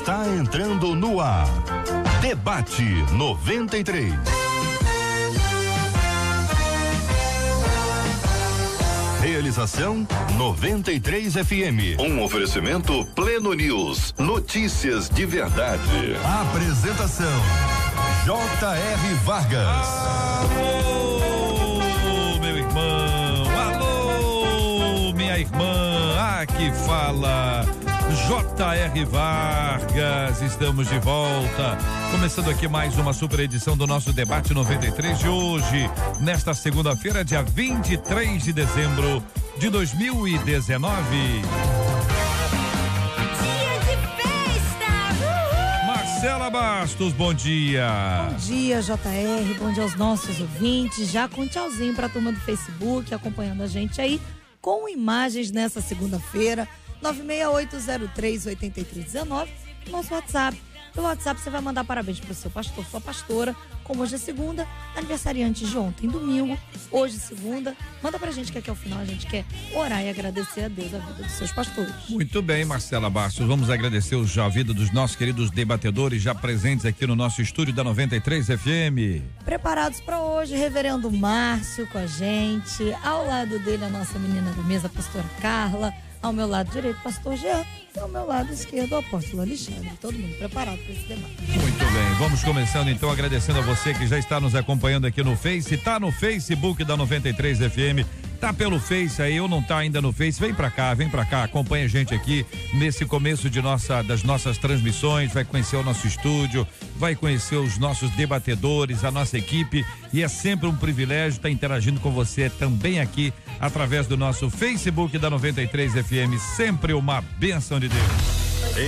Está entrando no ar. Debate 93. Realização 93 FM. Um oferecimento Pleno News. Notícias de verdade. Apresentação J.R. Vargas. Alô, meu irmão. Alô, minha irmã. Aqui fala J.R. Vargas. Estamos de volta. Começando aqui mais uma super edição do nosso Debate 93 de hoje, nesta segunda-feira, dia 23 de dezembro de 2019. Dia de festa! Uhul! Marcela Bastos, bom dia. Bom dia, JR, bom dia aos nossos ouvintes. Já com tchauzinho pra turma do Facebook, acompanhando a gente aí com imagens nessa segunda-feira. 968038319, nosso WhatsApp. Pelo WhatsApp você vai mandar parabéns para o seu pastor, sua pastora, como hoje é segunda, aniversariante de ontem, domingo, hoje segunda. Manda pra gente que aqui ao final a gente quer orar e agradecer a Deus a vida dos seus pastores. Muito bem, Marcela Bastos, vamos agradecer a vida dos nossos queridos debatedores já presentes aqui no nosso estúdio da 93 FM. Preparados para hoje, reverendo Márcio com a gente, ao lado dele a nossa menina da mesa, a pastora Carla, ao meu lado direito, pastor Jean, e ao meu lado esquerdo, o apóstolo Alexandre. Todo mundo preparado para esse debate. Muito bem, vamos começando então agradecendo a você que já está nos acompanhando aqui no Face, tá no Facebook da 93 FM, tá pelo Face aí, ou não tá ainda no Face, vem pra cá, acompanha a gente aqui nesse começo das nossas transmissões, vai conhecer o nosso estúdio, vai conhecer os nossos debatedores, a nossa equipe, e é sempre um privilégio estar interagindo com você também aqui através do nosso Facebook da 93 FM, sempre uma bênção de Deus.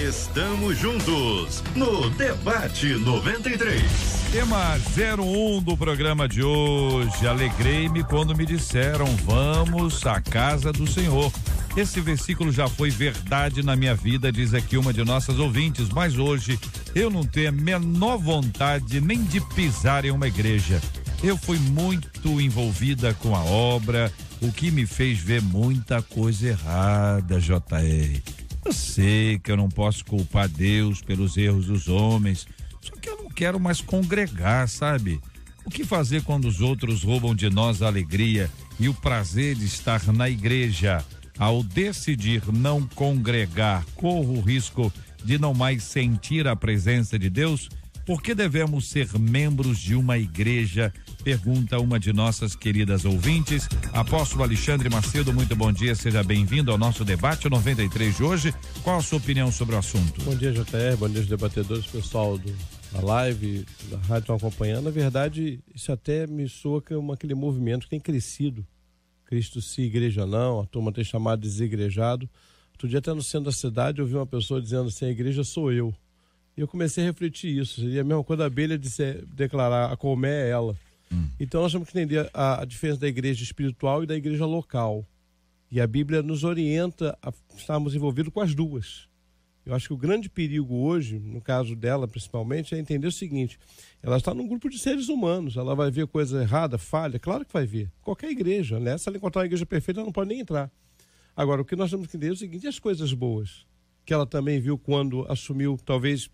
Estamos juntos no Debate 93. Tema 01 do programa de hoje. Alegrei-me quando me disseram: vamos à casa do Senhor. Esse versículo já foi verdade na minha vida, diz aqui uma de nossas ouvintes, mas hoje eu não tenho a menor vontade nem de pisar em uma igreja. Eu fui muito envolvida com a obra, o que me fez ver muita coisa errada, JR. Eu sei que eu não posso culpar Deus pelos erros dos homens, só que eu não quero mais congregar, sabe? O que fazer quando os outros roubam de nós a alegria e o prazer de estar na igreja? Ao decidir não congregar, corro o risco de não mais sentir a presença de Deus? Por que devemos ser membros de uma igreja? Pergunta uma de nossas queridas ouvintes. Apóstolo Alexandre Macedo, muito bom dia, seja bem-vindo ao nosso debate 93 de hoje. Qual a sua opinião sobre o assunto? Bom dia, JR, bom dia aos debatedores, pessoal da live, da rádio estão acompanhando. Na verdade, isso até me soa como aquele movimento que tem crescido. Cristo se igreja não, a turma tem chamado de desigrejado. Outro dia até no centro da cidade eu ouvi uma pessoa dizendo assim: a igreja sou eu. E eu comecei a refletir isso, seria a mesma coisa da abelha declarar: a colmeia é ela. Então nós temos que entender a diferença da igreja espiritual e da igreja local. E a Bíblia nos orienta a estarmos envolvidos com as duas. Eu acho que o grande perigo hoje, no caso dela principalmente, é entender o seguinte: ela está num grupo de seres humanos, ela vai ver coisa errada, falha, claro que vai ver. Qualquer igreja, né? Se ela encontrar uma igreja perfeita, ela não pode nem entrar. Agora, o que nós temos que entender é o seguinte: e as coisas boas, que ela também viu quando assumiu, talvez,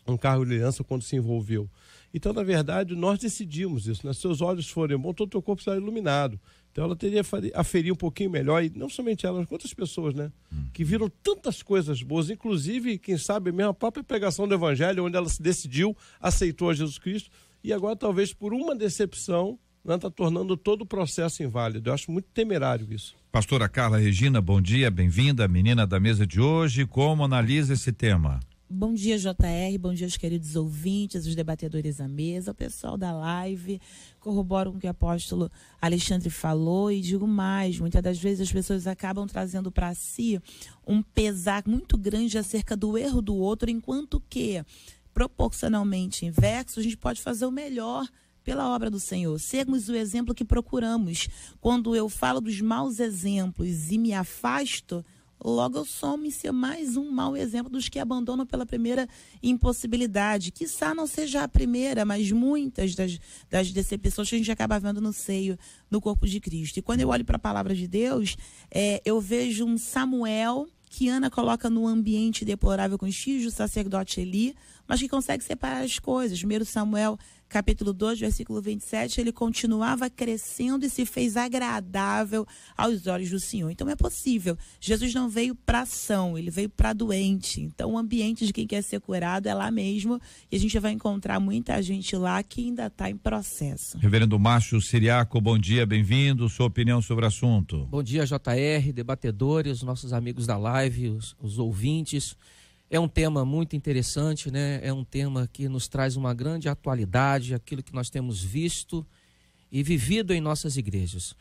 um cargo de liderança, quando se envolveu. Então, na verdade, nós decidimos isso, né? Se seus olhos forem bons, todo o teu corpo será iluminado. Então, ela teria a aferir um pouquinho melhor, e não somente ela, mas quantas pessoas, né? Que viram tantas coisas boas, inclusive, quem sabe, mesmo a própria pregação do Evangelho, onde ela se decidiu, aceitou a Jesus Cristo, e agora, talvez, por uma decepção, está tornando todo o processo inválido. Eu acho muito temerário isso. Pastora Carla Regina, bom dia, bem-vinda, menina da mesa de hoje. Como analisa esse tema? Bom dia, JR, bom dia aos queridos ouvintes, os debatedores à mesa, o pessoal da live. Corroboro com o que o apóstolo Alexandre falou e digo mais: muitas das vezes as pessoas acabam trazendo para si um pesar muito grande acerca do erro do outro, enquanto que, proporcionalmente inverso, a gente pode fazer o melhor pela obra do Senhor. Sermos o exemplo que procuramos. Quando eu falo dos maus exemplos e me afasto, logo eu some ser mais um mau exemplo dos que abandonam pela primeira impossibilidade. Quiçá não seja a primeira, mas muitas das decepções que a gente acaba vendo no seio, no corpo de Cristo. E quando eu olho para a palavra de Deus, eu vejo um Samuel que Ana coloca no ambiente deplorável com os filhos do sacerdote Eli, mas que consegue separar as coisas. 1 Samuel, capítulo 2, versículo 27, ele continuava crescendo e se fez agradável aos olhos do Senhor. Então é possível. Jesus não veio para ação, ele veio para doente. Então o ambiente de quem quer ser curado é lá mesmo, e a gente vai encontrar muita gente lá que ainda está em processo. Reverendo Márcio Siriaco, bom dia, bem-vindo. Sua opinião sobre o assunto. Bom dia, JR, debatedores, nossos amigos da live, os ouvintes. É um tema muito interessante, né? É um tema que nos traz uma grande atualidade, aquilo que nós temos visto e vivido em nossas igrejas.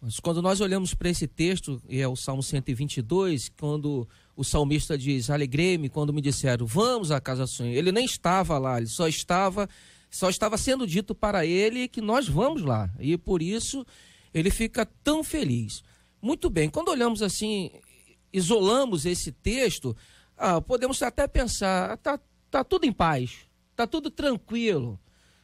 Mas quando nós olhamos para esse texto, e é o Salmo 122, quando o salmista diz: alegrei-me quando me disseram, vamos à casa do Senhor. Ele nem estava lá, ele só estava sendo dito para ele que nós vamos lá. E por isso ele fica tão feliz. Muito bem, quando olhamos assim, isolamos esse texto, podemos até pensar, tá tudo em paz, tá tudo tranquilo,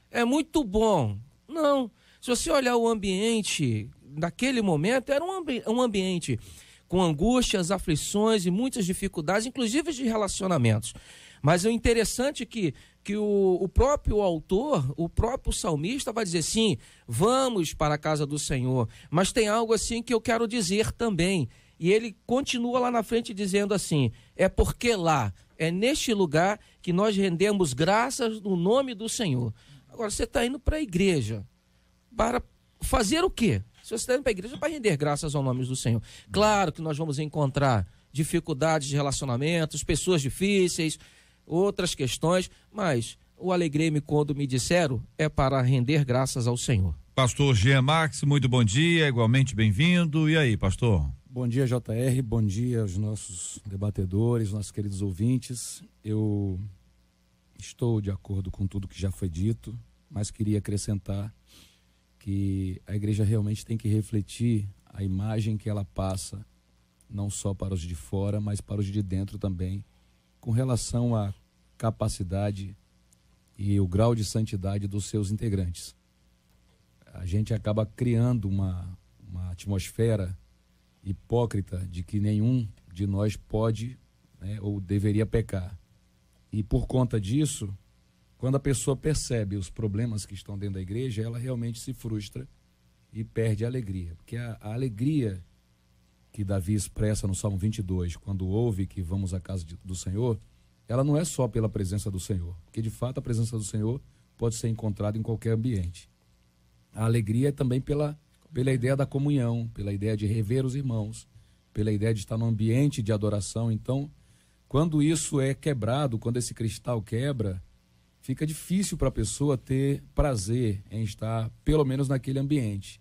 é muito bom. Não, se você olhar o ambiente naquele momento, era um ambiente com angústias, aflições e muitas dificuldades, inclusive de relacionamentos. Mas o interessante é que o próprio autor, o próprio salmista vai dizer sim, vamos para a casa do Senhor, mas tem algo assim que eu quero dizer também. E ele continua lá na frente dizendo assim, é porque lá, é neste lugar que nós rendemos graças no nome do Senhor. Agora, você está indo para a igreja para fazer o quê? Se você está indo para a igreja para render graças ao nome do Senhor. Claro que nós vamos encontrar dificuldades de relacionamentos, pessoas difíceis, outras questões, mas o alegrei-me quando me disseram é para render graças ao Senhor. Pastor Jean Max, muito bom dia, igualmente bem-vindo. E aí, pastor? Bom dia, JR, bom dia aos nossos debatedores, nossos queridos ouvintes. Eu estou de acordo com tudo que já foi dito, mas queria acrescentar que a igreja realmente tem que refletir a imagem que ela passa, não só para os de fora, mas para os de dentro também, com relação à capacidade e o grau de santidade dos seus integrantes. A gente acaba criando uma atmosfera hipócrita de que nenhum de nós pode, né, ou deveria pecar. E por conta disso, quando a pessoa percebe os problemas que estão dentro da igreja, ela realmente se frustra e perde a alegria. Porque a alegria que Davi expressa no Salmo 22, quando ouve que vamos à casa do Senhor, ela não é só pela presença do Senhor, porque de fato a presença do Senhor pode ser encontrada em qualquer ambiente. A alegria é também pela ideia da comunhão, pela ideia de rever os irmãos, pela ideia de estar num ambiente de adoração. Então, quando isso é quebrado, quando esse cristal quebra, fica difícil para a pessoa ter prazer em estar, pelo menos, naquele ambiente.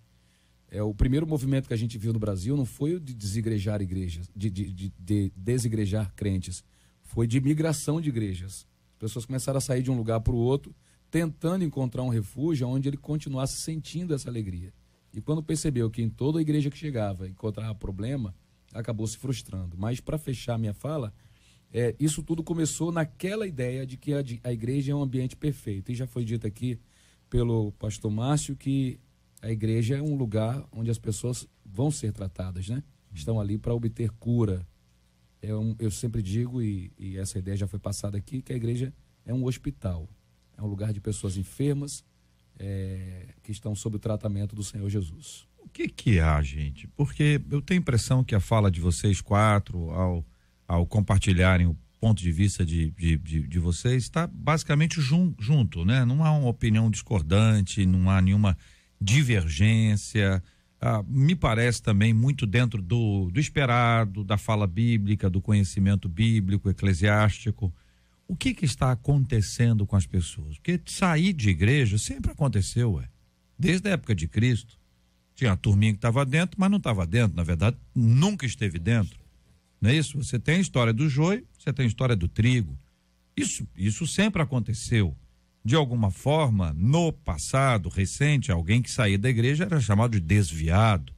O primeiro movimento que a gente viu no Brasil não foi o de desigrejar igrejas, de desigrejar crentes, foi de migração de igrejas. As pessoas começaram a sair de um lugar para o outro, tentando encontrar um refúgio onde ele continuasse sentindo essa alegria. E quando percebeu que em toda a igreja que chegava encontrava problema, acabou se frustrando. Mas para fechar minha fala, isso tudo começou naquela ideia de que a igreja é um ambiente perfeito. E já foi dito aqui pelo pastor Márcio que a igreja é um lugar onde as pessoas vão ser tratadas, né? Estão ali para obter cura. Eu sempre digo, e essa ideia já foi passada aqui, que a igreja é um hospital. É um lugar de pessoas enfermas, que estão sob o tratamento do Senhor Jesus. O que há, gente? Porque eu tenho a impressão que a fala de vocês quatro, ao compartilharem o ponto de vista de vocês, está basicamente junto, né? Não há uma opinião discordante, não há nenhuma divergência. Me parece também muito dentro do esperado, da fala bíblica, do conhecimento bíblico, eclesiástico. O que está acontecendo com as pessoas? Porque sair de igreja sempre aconteceu, desde a época de Cristo. Tinha a turminha que estava dentro, mas não estava dentro, na verdade, nunca esteve dentro. Não é isso? Você tem a história do joio, você tem a história do trigo. Isso sempre aconteceu. De alguma forma, no passado recente, alguém que saía da igreja era chamado de desviado.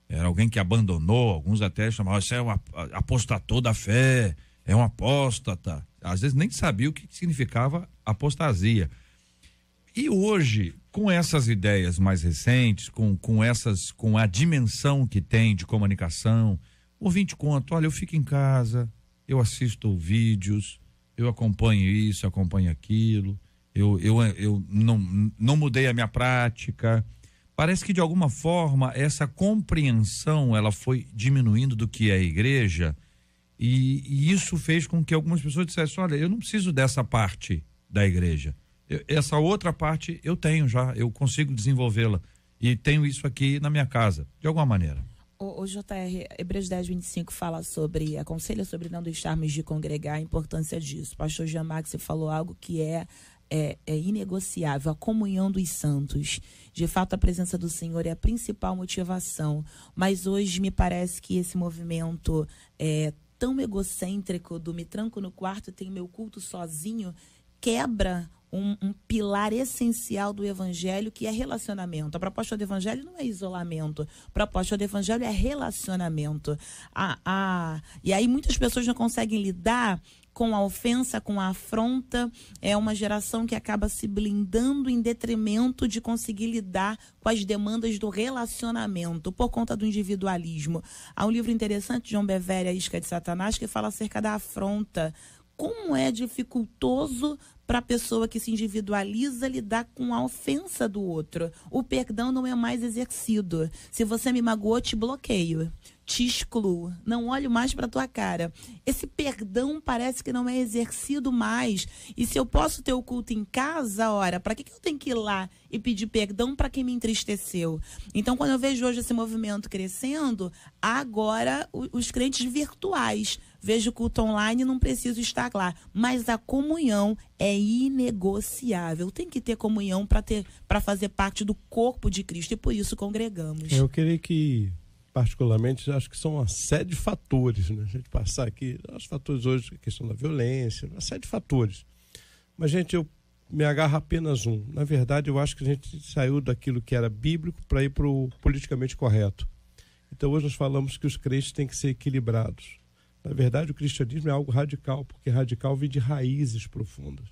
Era alguém que abandonou, alguns até chamavam, isso é um apostatou da fé, é um apóstata. Às vezes nem sabia o que significava apostasia. E hoje, com essas ideias mais recentes, com a dimensão que tem de comunicação, ouvinte conta, olha, eu fico em casa, eu assisto vídeos, eu acompanho isso, acompanho aquilo, eu não mudei a minha prática. Parece que de alguma forma essa compreensão ela foi diminuindo do que é a igreja e isso fez com que algumas pessoas dissessem, olha, eu não preciso dessa parte da igreja, essa outra parte eu tenho já, eu consigo desenvolvê-la e tenho isso aqui na minha casa, de alguma maneira. O JR, Hebreus 10:25 fala aconselha sobre não deixarmos de congregar, a importância disso. O pastor Jean Max falou algo que é inegociável, a comunhão dos santos. De fato, a presença do Senhor é a principal motivação, mas hoje me parece que esse movimento tão egocêntrico do me tranco no quarto e tenho meu culto sozinho, quebra um pilar essencial do evangelho, que é relacionamento. A proposta do evangelho não é isolamento, a proposta do evangelho é relacionamento. E aí muitas pessoas não conseguem lidar com a ofensa, com a afronta. É uma geração que acaba se blindando em detrimento de conseguir lidar com as demandas do relacionamento, por conta do individualismo. Há um livro interessante de John Bevere, A Isca de Satanás, que fala acerca da afronta. Como é dificultoso para a pessoa que se individualiza lidar com a ofensa do outro. O perdão não é mais exercido. Se você me magoou, te bloqueio, te excluo, não olho mais para tua cara. Esse perdão parece que não é exercido mais. E se eu posso ter o culto em casa, ora, para que eu tenho que ir lá e pedir perdão para quem me entristeceu? Então, quando eu vejo hoje esse movimento crescendo, agora os crentes virtuais, vejo o culto online, não preciso estar lá. Mas a comunhão é inegociável. Tem que ter comunhão para fazer parte do corpo de Cristo. E por isso congregamos. Eu creio que, particularmente, acho que são uma série de fatores, né? A gente passar aqui, os fatores hoje, a questão da violência, uma série de fatores. Mas, gente, eu me agarro apenas um. Na verdade, eu acho que a gente saiu daquilo que era bíblico para ir para o politicamente correto. Então, hoje nós falamos que os crentes têm que ser equilibrados. Na verdade, o cristianismo é algo radical, porque radical vem de raízes profundas.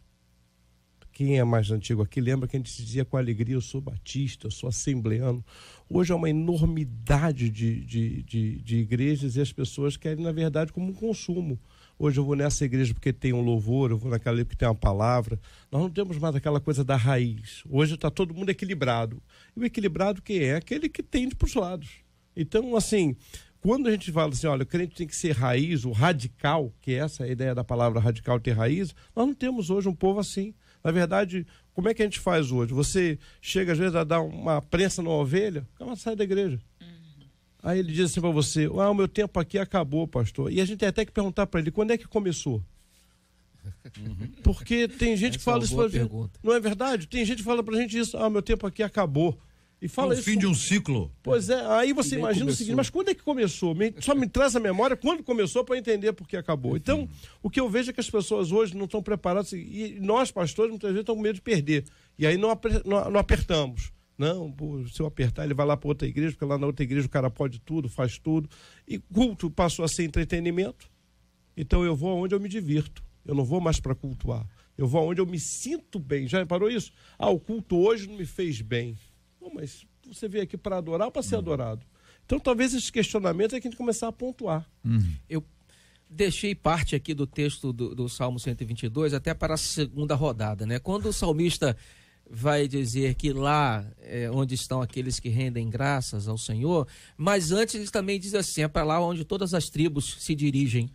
Quem é mais antigo aqui lembra que a gente dizia com alegria, eu sou batista, eu sou assembleano. Hoje é uma enormidade de igrejas e as pessoas querem, na verdade, como um consumo. Hoje eu vou nessa igreja porque tem um louvor, eu vou naquela porque tem uma palavra. Nós não temos mais aquela coisa da raiz. Hoje está todo mundo equilibrado. E o equilibrado quem é? Aquele que tende para os lados. Então, assim, quando a gente fala assim, olha, o crente tem que ser raiz, o radical, que é essa a ideia da palavra radical, ter raiz, nós não temos hoje um povo assim. Na verdade, como é que a gente faz hoje? Você chega às vezes a dar uma prensa numa ovelha, ela sai da igreja. Aí ele diz assim para você, o meu tempo aqui acabou, pastor. E a gente tem até que perguntar para ele, quando é que começou? Porque tem gente que fala isso pra gente. Não é verdade? Tem gente que fala pra gente isso, meu tempo aqui acabou. E fala o fim de um ciclo. Pois é, aí você imagina o seguinte, mas quando é que começou? Só me traz a memória quando começou para entender por que acabou. Então, o que eu vejo é que as pessoas hoje não estão preparadas, e nós, pastores, muitas vezes estamos com medo de perder. E aí não apertamos. Não, se eu apertar, ele vai lá para outra igreja, porque lá na outra igreja o cara pode tudo, faz tudo. E culto passou a ser entretenimento. Então eu vou aonde eu me divirto. Eu não vou mais para cultuar. Eu vou aonde eu me sinto bem. Já reparou isso? O culto hoje não me fez bem. Mas você veio aqui para adorar ou para ser adorado? Então, talvez esses questionamentos é que a gente começar a pontuar. Eu deixei parte aqui do texto do Salmo 122 até para a segunda rodada, né? Quando o salmista vai dizer que lá é onde estão aqueles que rendem graças ao Senhor, mas antes ele também diz assim, é para lá onde todas as tribos se dirigem,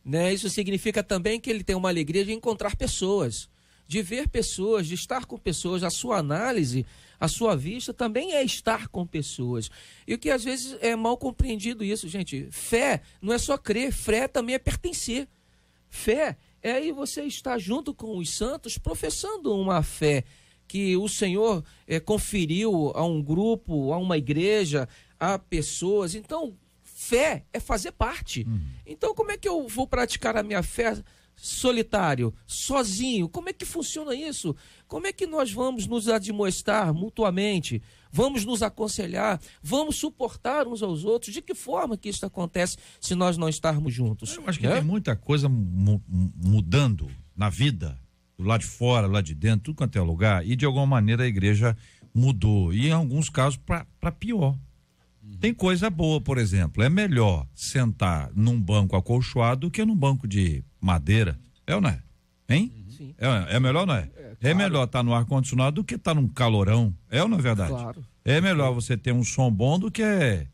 né? Isso significa também que ele tem uma alegria de encontrar pessoas, de ver pessoas, de estar com pessoas. A sua análise, a sua vista também é estar com pessoas. E o que às vezes é mal compreendido isso, gente. Fé não é só crer, fé também é pertencer. Fé é aí você estar junto com os santos, professando uma fé que o Senhor conferiu a um grupo, a uma igreja, a pessoas. Então, fé é fazer parte. Então, como é que eu vou praticar a minha fé solitário, sozinho? Como é que funciona isso? Como é que nós vamos nos admoestar mutuamente? Vamos nos aconselhar? Vamos suportar uns aos outros? De que forma que isso acontece se nós não estarmos juntos? Eu acho que tem muita coisa mudando na vida, do lado de fora, do lado de dentro, tudo quanto é lugar, e de alguma maneira a igreja mudou, e em alguns casos para pior. Tem coisa boa, por exemplo, é melhor sentar num banco acolchoado do que num banco de madeira, é ou não é? Hein? Sim. É melhor, não é? É melhor estar no ar-condicionado do que estar num calorão, é ou não é verdade? Claro. É melhor você ter um som bom do que,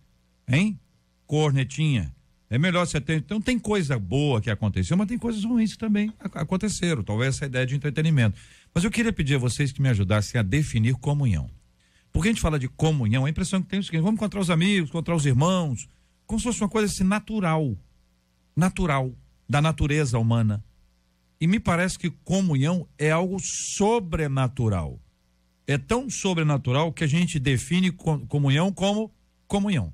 hein? Cornetinha. É melhor você ter. Então tem coisa boa que aconteceu, mas tem coisas ruins que também aconteceram. Talvez essa ideia de entretenimento. Mas eu queria pedir a vocês que me ajudassem a definir comunhão. Porque a gente fala de comunhão, a impressão que tem é o seguinte: vamos encontrar os amigos, encontrar os irmãos, como se fosse uma coisa assim natural, da natureza humana. E me parece que comunhão é algo sobrenatural. É tão sobrenatural que a gente define comunhão como comunhão.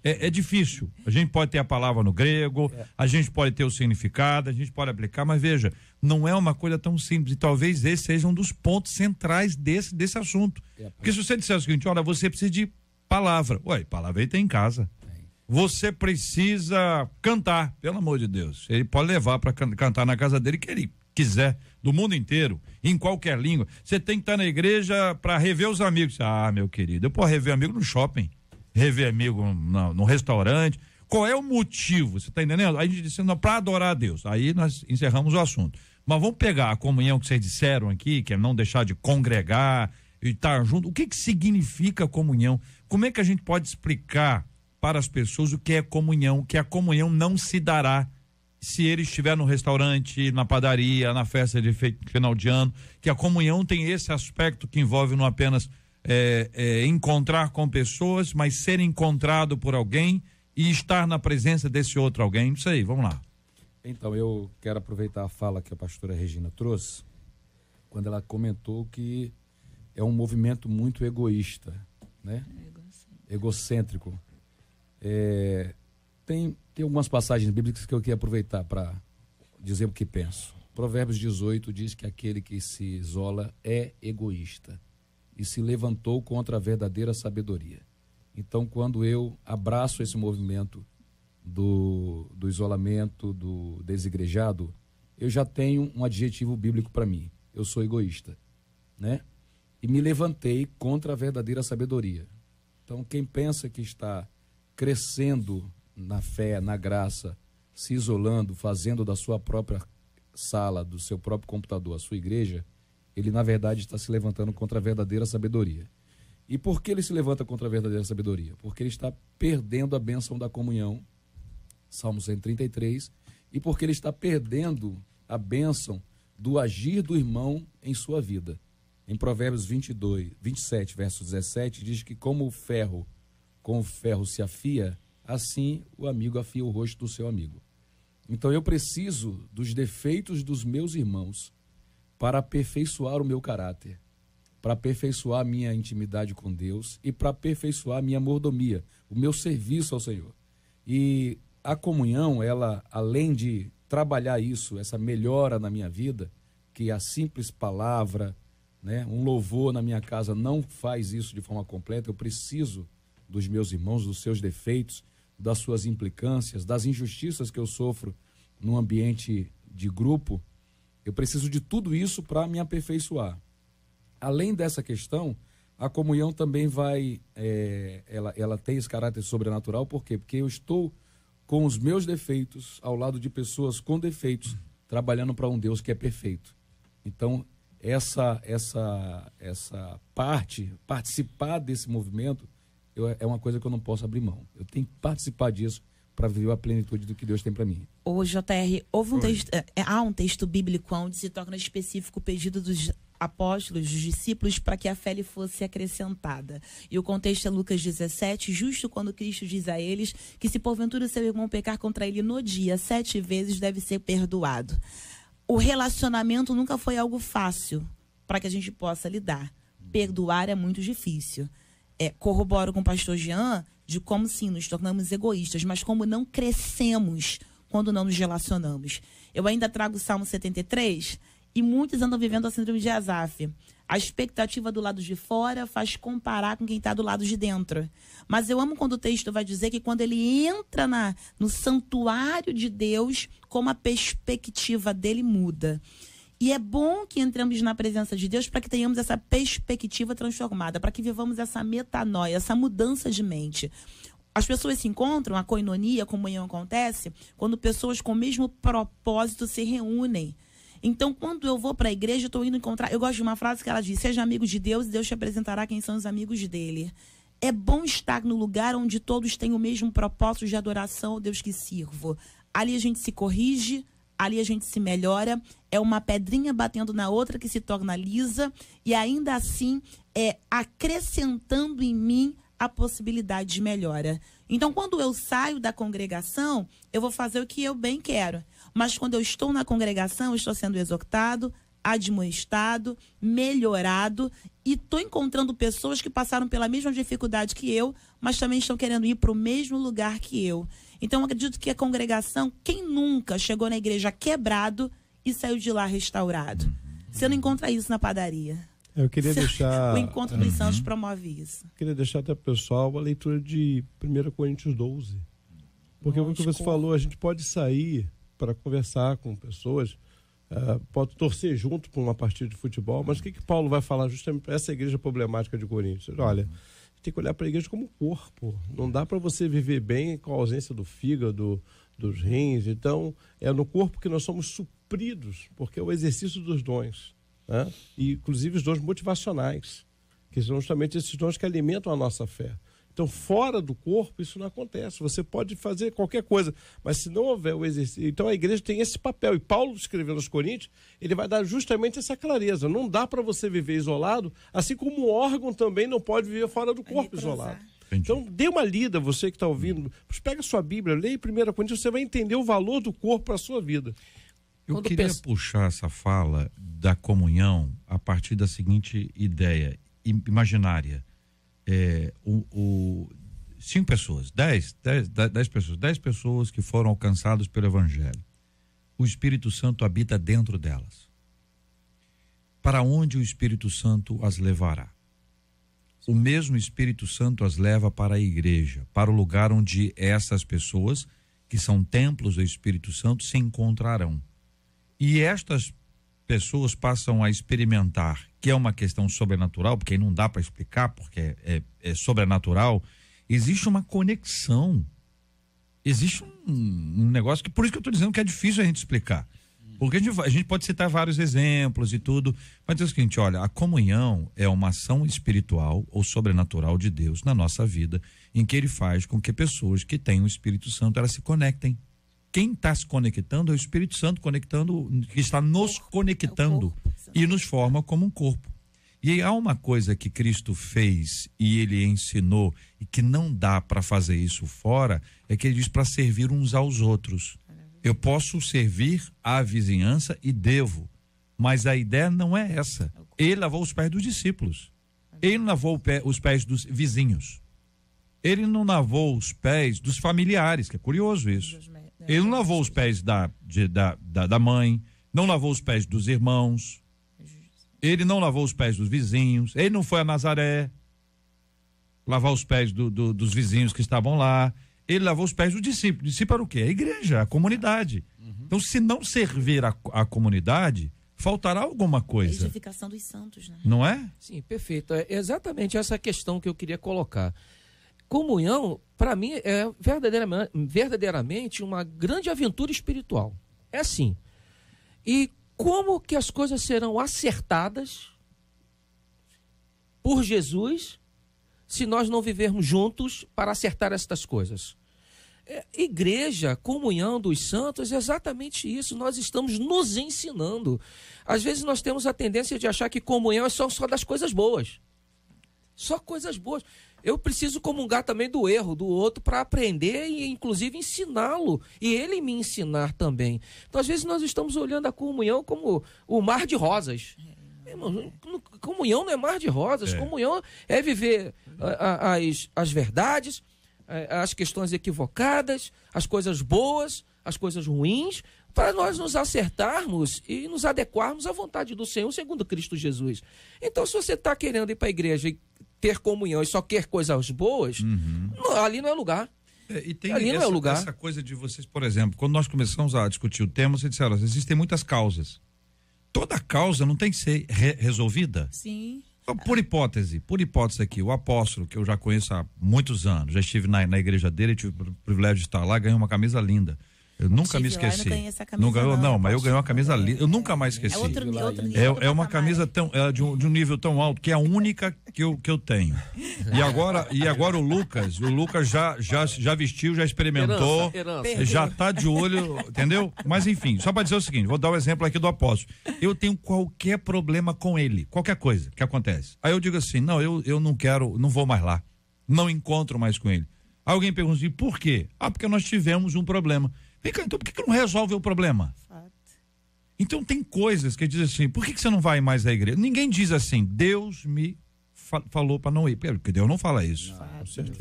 É difícil. A gente pode ter a palavra no grego, a gente pode ter o significado, a gente pode aplicar, mas veja, não é uma coisa tão simples. E talvez esse seja um dos pontos centrais desse assunto. Porque se você disser o seguinte: olha, você precisa de palavra. Ué, palavra ele tem em casa. Você precisa cantar, pelo amor de Deus. Ele pode levar para cantar na casa dele que ele quiser, do mundo inteiro, em qualquer língua. Você tem que estar na igreja para rever os amigos. Ah, meu querido, eu posso rever amigo no shopping, rever amigo no restaurante. Qual é o motivo? Você está entendendo? Aí a gente disse, não, para adorar a Deus. Aí nós encerramos o assunto. Mas vamos pegar a comunhão que vocês disseram aqui, que é não deixar de congregar e estar junto. O que significa comunhão? Como é que a gente pode explicar para as pessoas o que é comunhão? Que a comunhão não se dará se ele estiver no restaurante, na padaria, na festa de final de ano, que a comunhão tem esse aspecto que envolve não apenas encontrar com pessoas, mas ser encontrado por alguém e estar na presença desse outro alguém. Isso aí, vamos lá. Então, eu quero aproveitar a fala que a pastora Regina trouxe, quando ela comentou que é um movimento muito egoísta, né? Egocêntrico. Tem algumas passagens bíblicas que eu queria aproveitar para dizer o que penso. Provérbios 18 diz que aquele que se isola é egoísta e se levantou contra a verdadeira sabedoria. Então, quando eu abraço esse movimento do isolamento, do desigrejado, eu já tenho um adjetivo bíblico para mim. Eu sou egoísta, né? E me levantei contra a verdadeira sabedoria. Então, quem pensa que está crescendo na fé, na graça, se isolando, fazendo da sua própria sala, do seu próprio computador, a sua igreja, ele na verdade está se levantando contra a verdadeira sabedoria. E por que ele se levanta contra a verdadeira sabedoria? Porque ele está perdendo a bênção da comunhão, Salmo 133, e porque ele está perdendo a bênção do agir do irmão em sua vida. Em Provérbios 27, verso 17, diz que como o ferro se afia, assim o amigo afia o rosto do seu amigo. Então eu preciso dos defeitos dos meus irmãos para aperfeiçoar o meu caráter, para aperfeiçoar a minha intimidade com Deus e para aperfeiçoar a minha mordomia, o meu serviço ao Senhor. E a comunhão, ela, além de trabalhar isso, essa melhora na minha vida, que a simples palavra, né, um louvor na minha casa não faz isso de forma completa. Eu preciso dos meus irmãos, dos seus defeitos, das suas implicâncias, das injustiças que eu sofro num ambiente de grupo. Eu preciso de tudo isso para me aperfeiçoar. Além dessa questão, a comunhão também vai, ela tem esse caráter sobrenatural. Por quê? Porque eu estou com os meus defeitos ao lado de pessoas com defeitos, trabalhando para um Deus que é perfeito. Então, essa participar desse movimento, é uma coisa que eu não posso abrir mão. Eu tenho que participar disso para viver a plenitude do que Deus tem para mim. Ô JR, há um texto bíblico onde se toca no específico o pedido dos apóstolos, dos discípulos, para que a fé lhe fosse acrescentada. E o contexto é Lucas 17, justo quando Cristo diz a eles que se porventura seu irmão pecar contra ele no dia 7 vezes, deve ser perdoado. O relacionamento nunca foi algo fácil para que a gente possa lidar. Perdoar é muito difícil. Corroboro com o pastor Jean de como sim, nos tornamos egoístas, mas como não crescemos quando não nos relacionamos. Eu ainda trago o Salmo 73 e muitos andam vivendo a síndrome de Asaf. A expectativa do lado de fora faz comparar com quem está do lado de dentro. Mas eu amo quando o texto vai dizer que quando ele entra no santuário de Deus, como a perspectiva dele muda. E é bom que entremos na presença de Deus para que tenhamos essa perspectiva transformada, para que vivamos essa metanoia, essa mudança de mente. As pessoas se encontram, a koinonia, a comunhão acontece, quando pessoas com o mesmo propósito se reúnem. Então, quando eu vou para a igreja, eu estou indo encontrar... Eu gosto de uma frase que ela diz: seja amigo de Deus e Deus te apresentará quem são os amigos dele. É bom estar no lugar onde todos têm o mesmo propósito de adoração ao Deus que sirvo. Ali a gente se corrige, ali a gente se melhora, é uma pedrinha batendo na outra que se torna lisa, e ainda assim acrescentando em mim a possibilidade de melhora. Então, quando eu saio da congregação, eu vou fazer o que eu bem quero. Mas quando eu estou na congregação, eu estou sendo exortado, admoestado, melhorado, e estou encontrando pessoas que passaram pela mesma dificuldade que eu, mas também estão querendo ir para o mesmo lugar que eu. Então, eu acredito que a congregação, quem nunca chegou na igreja quebrado e saiu de lá restaurado? Você não encontra isso na padaria. Eu queria deixar... O Encontro dos Santos promove isso. Eu queria deixar até para o pessoal a leitura de 1 Coríntios 12. Porque o que você falou, a gente pode sair para conversar com pessoas, pode torcer junto para uma partida de futebol, mas o que Paulo vai falar justamente para essa igreja problemática de Coríntios? Olha, tem que olhar para a igreja como corpo. Não dá para você viver bem com a ausência do fígado, dos rins. Então, é no corpo que nós somos supridos, porque é o exercício dos dons, né? E, inclusive, os dons motivacionais, que são justamente esses dons que alimentam a nossa fé. Então, fora do corpo, isso não acontece. Você pode fazer qualquer coisa, mas se não houver o exercício... Então, a igreja tem esse papel. E Paulo, escrevendo aos Coríntios, ele vai dar justamente essa clareza. Não dá para você viver isolado, assim como um órgão também não pode viver fora do corpo isolado. Então, dê uma lida, você que está ouvindo. Pega a sua Bíblia, leia 1 Coríntios, você vai entender o valor do corpo para a sua vida. Eu queria puxar essa fala da comunhão a partir da seguinte ideia imaginária. 5 pessoas, 10 pessoas, 10 pessoas que foram alcançadas pelo Evangelho. O Espírito Santo habita dentro delas. Para onde o Espírito Santo as levará? O mesmo Espírito Santo as leva para a igreja, para o lugar onde essas pessoas, que são templos do Espírito Santo, se encontrarão. E estas pessoas passam a experimentar, que é uma questão sobrenatural, porque aí não dá para explicar, porque é sobrenatural. Existe uma conexão, existe um negócio que, por isso que eu estou dizendo que é difícil a gente explicar, porque a gente pode citar vários exemplos e tudo, mas é o seguinte: olha, a comunhão é uma ação espiritual ou sobrenatural de Deus na nossa vida, em que ele faz com que pessoas que têm o Espírito Santo, elas se conectem. Quem está se conectando é o Espírito Santo conectando, que está nos conectando e nos forma como um corpo. E há uma coisa que Cristo fez e ele ensinou e que não dá para fazer isso fora, é que ele diz para servir uns aos outros. Eu posso servir à vizinhança e devo, mas a ideia não é essa. Ele lavou os pés dos discípulos. Ele não lavou os pés dos vizinhos. Ele não lavou os pés dos familiares, que é curioso isso. Ele não lavou os pés da mãe, não lavou os pés dos irmãos, ele não lavou os pés dos vizinhos, ele não foi a Nazaré lavar os pés dos vizinhos que estavam lá, ele lavou os pés do discípulo. O discípulo era o quê? A igreja, a comunidade. Então, se não servir a comunidade, faltará alguma coisa. A edificação dos santos, né? Não é? Sim, perfeito. É exatamente essa questão que eu queria colocar. Comunhão, para mim, é verdadeiramente uma grande aventura espiritual. É assim. E como que as coisas serão acertadas por Jesus se nós não vivermos juntos para acertar estas coisas? Igreja, comunhão dos santos, é exatamente isso. Nós estamos nos ensinando. Às vezes nós temos a tendência de achar que comunhão é só das coisas boas. Só coisas boas. Eu preciso comungar também do erro do outro para aprender e, inclusive, ensiná-lo. E ele me ensinar também. Então, às vezes, nós estamos olhando a comunhão como o mar de rosas. Comunhão não é mar de rosas. Comunhão é viver as verdades, as questões equivocadas, as coisas boas, as coisas ruins, para nós nos acertarmos e nos adequarmos à vontade do Senhor, segundo Cristo Jesus. Então, se você está querendo ir para a igreja e ter comunhão e só quer coisas boas, ali não é lugar. E tem ali não é lugar. Essa coisa de vocês, por exemplo, quando nós começamos a discutir o tema, vocês disseram, existem muitas causas. Toda causa não tem que ser resolvida? Sim. Por hipótese aqui, o apóstolo, que eu já conheço há muitos anos, já estive na igreja dele, tive o privilégio de estar lá, ganhei uma camisa linda. Eu nunca me esqueci. Não ganhou, mas eu ganhei uma camisa linda. Eu nunca mais esqueci. É uma camisa de um nível tão alto que é a única que eu tenho. E agora o Lucas já vestiu, já experimentou, já tá de olho, entendeu? Mas enfim, só para dizer o seguinte, vou dar um exemplo aqui do apóstolo. Eu tenho qualquer problema com ele, qualquer coisa que acontece. Aí eu digo assim, não, eu não quero, não vou mais lá. Não encontro mais com ele. Aí alguém pergunta assim, por quê? Porque nós tivemos um problema. Vem cá, então por que não resolve o problema? Fato. Então tem coisas que dizem assim, por que você não vai mais à igreja? Ninguém diz assim, Deus me falou para não ir, porque Deus não fala isso.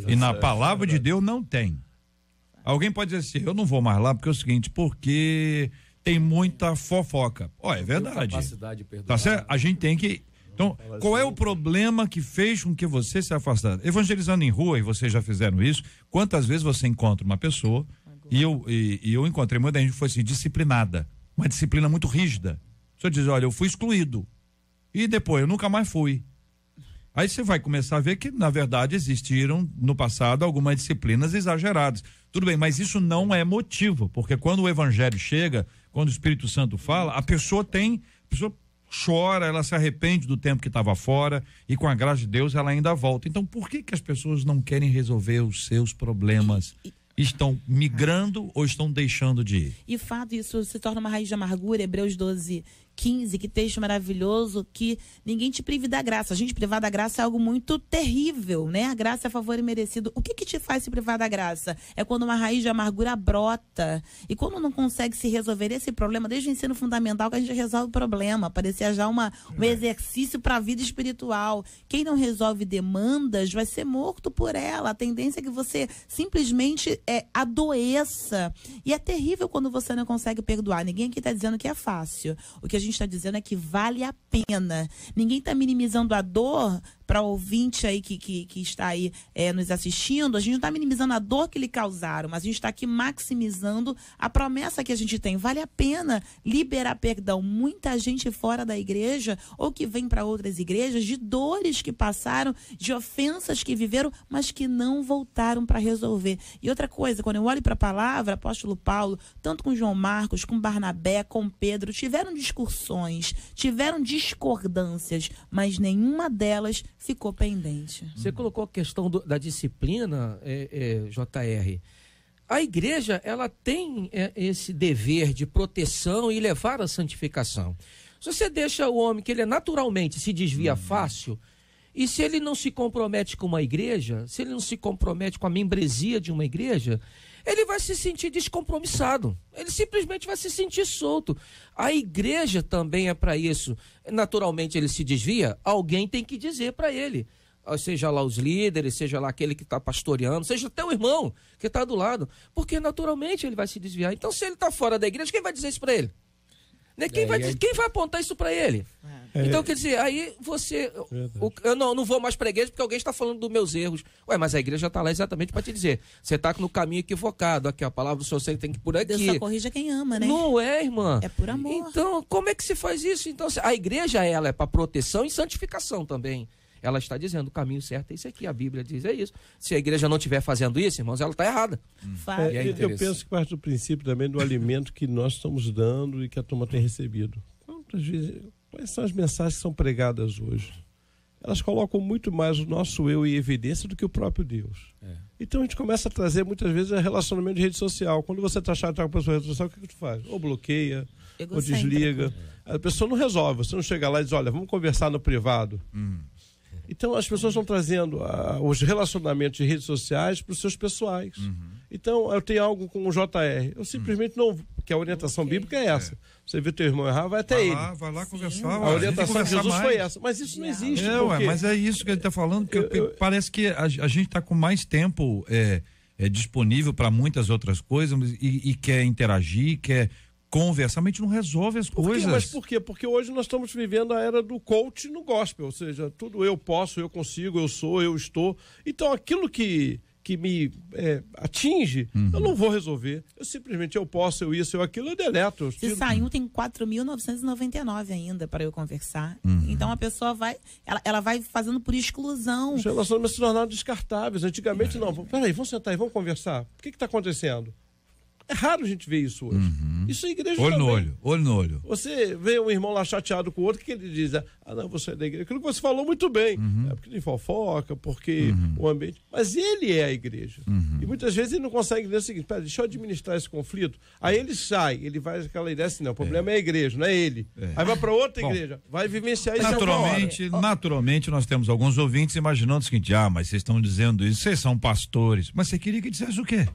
E na palavra de Deus não tem. Alguém pode dizer assim, eu não vou mais lá porque é o seguinte, porque tem muita fofoca. É verdade. Tá certo? A gente tem que... Então, qual é o problema que fez com que você se afastasse? Evangelizando em rua, e vocês já fizeram isso, quantas vezes você encontra uma pessoa... E eu encontrei muita gente que foi assim, disciplinada, uma disciplina muito rígida. Você diz, olha, eu fui excluído. E depois eu nunca mais fui. Aí você vai começar a ver que, na verdade, existiram no passado algumas disciplinas exageradas. Tudo bem, mas isso não é motivo, porque quando o evangelho chega, quando o Espírito Santo fala, a pessoa chora, ela se arrepende do tempo que estava fora e com a graça de Deus ela ainda volta. Então, por que as pessoas não querem resolver os seus problemas? Estão migrando ou estão deixando de ir? E fato, isso se torna uma raiz de amargura, Hebreus 12:15, que texto maravilhoso, que ninguém te prive da graça. A gente privar da graça é algo muito terrível, né? A graça é favor imerecido. O que te faz se privar da graça? É quando uma raiz de amargura brota. E quando não consegue se resolver esse problema, desde o ensino fundamental que a gente resolve o problema, parecia já um exercício para a vida espiritual. Quem não resolve demandas vai ser morto por ela. A tendência é que você simplesmente adoeça. E é terrível quando você não consegue perdoar. Ninguém aqui está dizendo que é fácil. O que a gente está dizendo é que vale a pena. Ninguém está minimizando a dor. Para o ouvinte aí que está aí nos assistindo, a gente não está minimizando a dor que lhe causaram, mas a gente está aqui maximizando a promessa que a gente tem. Vale a pena liberar perdão. Muita gente fora da igreja ou que vem para outras igrejas de dores que passaram, de ofensas que viveram, mas que não voltaram para resolver. E outra coisa, quando eu olho para a palavra, apóstolo Paulo, tanto com João Marcos, com Barnabé, com Pedro, tiveram discussões, tiveram discordâncias, mas nenhuma delas ficou pendente. Você colocou a questão da disciplina, JR. A igreja, ela tem esse dever de proteção e levar à santificação. Se você deixa o homem que ele naturalmente se desvia fácil, e se ele não se compromete com uma igreja, se ele não se compromete com a membresia de uma igreja, ele vai se sentir descompromissado. Ele simplesmente vai se sentir solto. A igreja também é para isso. Naturalmente ele se desvia, alguém tem que dizer para ele. Seja lá os líderes, seja lá aquele que está pastoreando, seja até o irmão que está do lado. Porque naturalmente ele vai se desviar. Então se ele está fora da igreja, quem vai dizer isso para ele? Quem vai apontar isso para ele? Então, quer dizer, aí você... eu não vou mais para a igreja porque alguém está falando dos meus erros. Mas a igreja está lá exatamente para te dizer. Você está no caminho equivocado. Aqui, a palavra do Senhor sempre tem que ir por aqui. Deus só corrige quem ama, né? Não é, irmã? É por amor. Então, como é que se faz isso? Então, a igreja, ela é para proteção e santificação também. Ela está dizendo o caminho certo é isso aqui, a Bíblia diz isso. Se a igreja não estiver fazendo isso, irmãos, ela está errada. Eu penso que parte do princípio também do alimento que nós estamos dando e que a turma tem recebido. Quais são as mensagens que são pregadas hoje? Elas colocam muito mais o nosso eu em evidência do que o próprio Deus. Então a gente começa a trazer muitas vezes relacionamento de rede social. Quando você está chato com a pessoa rede social, o que tu faz? Ou bloqueia, ou desliga. A pessoa não resolve. Você não chega lá e diz, olha, vamos conversar no privado. Então as pessoas estão trazendo os relacionamentos de redes sociais para os seus pessoais. Então eu tenho algo com o JR. Eu simplesmente não... Porque a orientação bíblica é essa. Você vê teu irmão errar, vai até ele. Vai lá conversar. A orientação de Jesus foi essa. Mas isso não existe. Mas é isso que ele está falando. Porque parece que a gente está com mais tempo disponível para muitas outras coisas e quer interagir, quer conversar, mas a gente não resolve as coisas. Mas por quê? Porque hoje nós estamos vivendo a era do coach no gospel, ou seja, tudo eu posso, eu consigo, eu sou, eu estou. Então aquilo que que me atinge, eu não vou resolver. Eu simplesmente, eu posso, eu isso, eu aquilo, eu deleto. Se saiu, tem 4.999 ainda para eu conversar. Então a pessoa vai, ela vai fazendo por exclusão. Os relacionamentos se tornaram descartáveis. Antigamente, não. Peraí, vamos sentar aí, vamos conversar. O que está acontecendo? É raro a gente ver isso hoje. Isso é igreja olho também. Olho no olho. Você vê um irmão lá chateado com o outro, o que ele diz? Não, você é da igreja. Aquilo que você falou muito bem. É porque tem fofoca, porque o ambiente... Mas ele é a igreja. E muitas vezes ele não consegue dizer o seguinte, pera, deixa eu administrar esse conflito. Aí ele sai, ele vai com aquela ideia assim, não, o problema é a igreja, não é ele. Aí vai para outra igreja, vai vivenciar isso. Naturalmente, nós temos alguns ouvintes imaginando o seguinte, mas vocês estão dizendo isso, vocês são pastores. Mas você queria que dissesse o quê?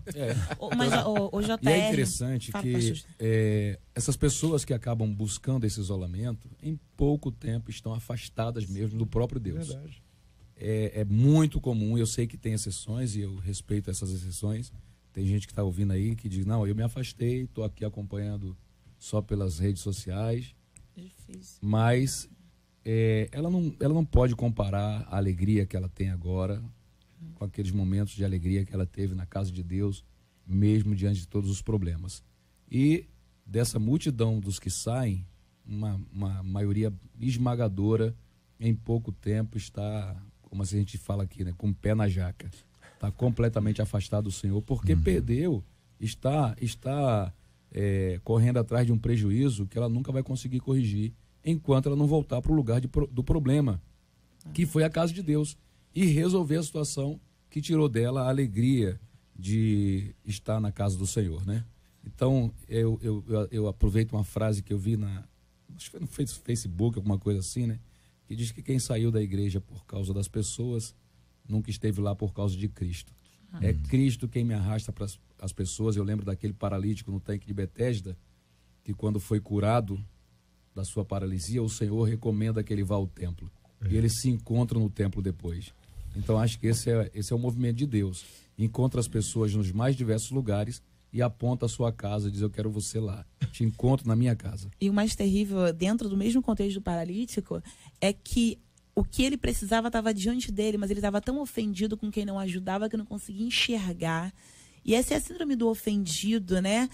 Mas o JR... E é interessante que essas pessoas que acabam buscando esse isolamento, em pouco tempo estão afastadas mesmo do próprio Deus. Verdade. É muito comum, eu sei que tem exceções e eu respeito essas exceções. Tem gente que está ouvindo aí que diz, não, eu me afastei, estou aqui acompanhando só pelas redes sociais. Difícil. Mas ela não pode comparar a alegria que ela tem agora com aqueles momentos de alegria que ela teve na casa de Deus, mesmo diante de todos os problemas. E dessa multidão dos que saem, uma maioria esmagadora, em pouco tempo está, como a gente fala aqui, né, com o pé na jaca. Está completamente afastado do Senhor, porque perdeu, está correndo atrás de um prejuízo que ela nunca vai conseguir corrigir, enquanto ela não voltar para o lugar do problema, que foi a casa de Deus, e resolver a situação que tirou dela a alegria de estar na casa do Senhor, né? Então, eu aproveito uma frase que eu vi acho que foi no Facebook, alguma coisa assim, né? Que diz que quem saiu da igreja por causa das pessoas, nunca esteve lá por causa de Cristo. É Cristo quem me arrasta para as pessoas. Eu lembro daquele paralítico no tanque de Betesda, que quando foi curado da sua paralisia, o Senhor recomenda que ele vá ao templo. E eles se encontram no templo depois. Então, acho que esse é o movimento de Deus. Encontra as pessoas nos mais diversos lugares e aponta a sua casa, diz, eu quero você lá, te encontro na minha casa. E o mais terrível, dentro do mesmo contexto do paralítico, é que o que ele precisava estava diante dele, mas ele estava tão ofendido com quem não ajudava que não conseguia enxergar. E essa é a síndrome do ofendido, né?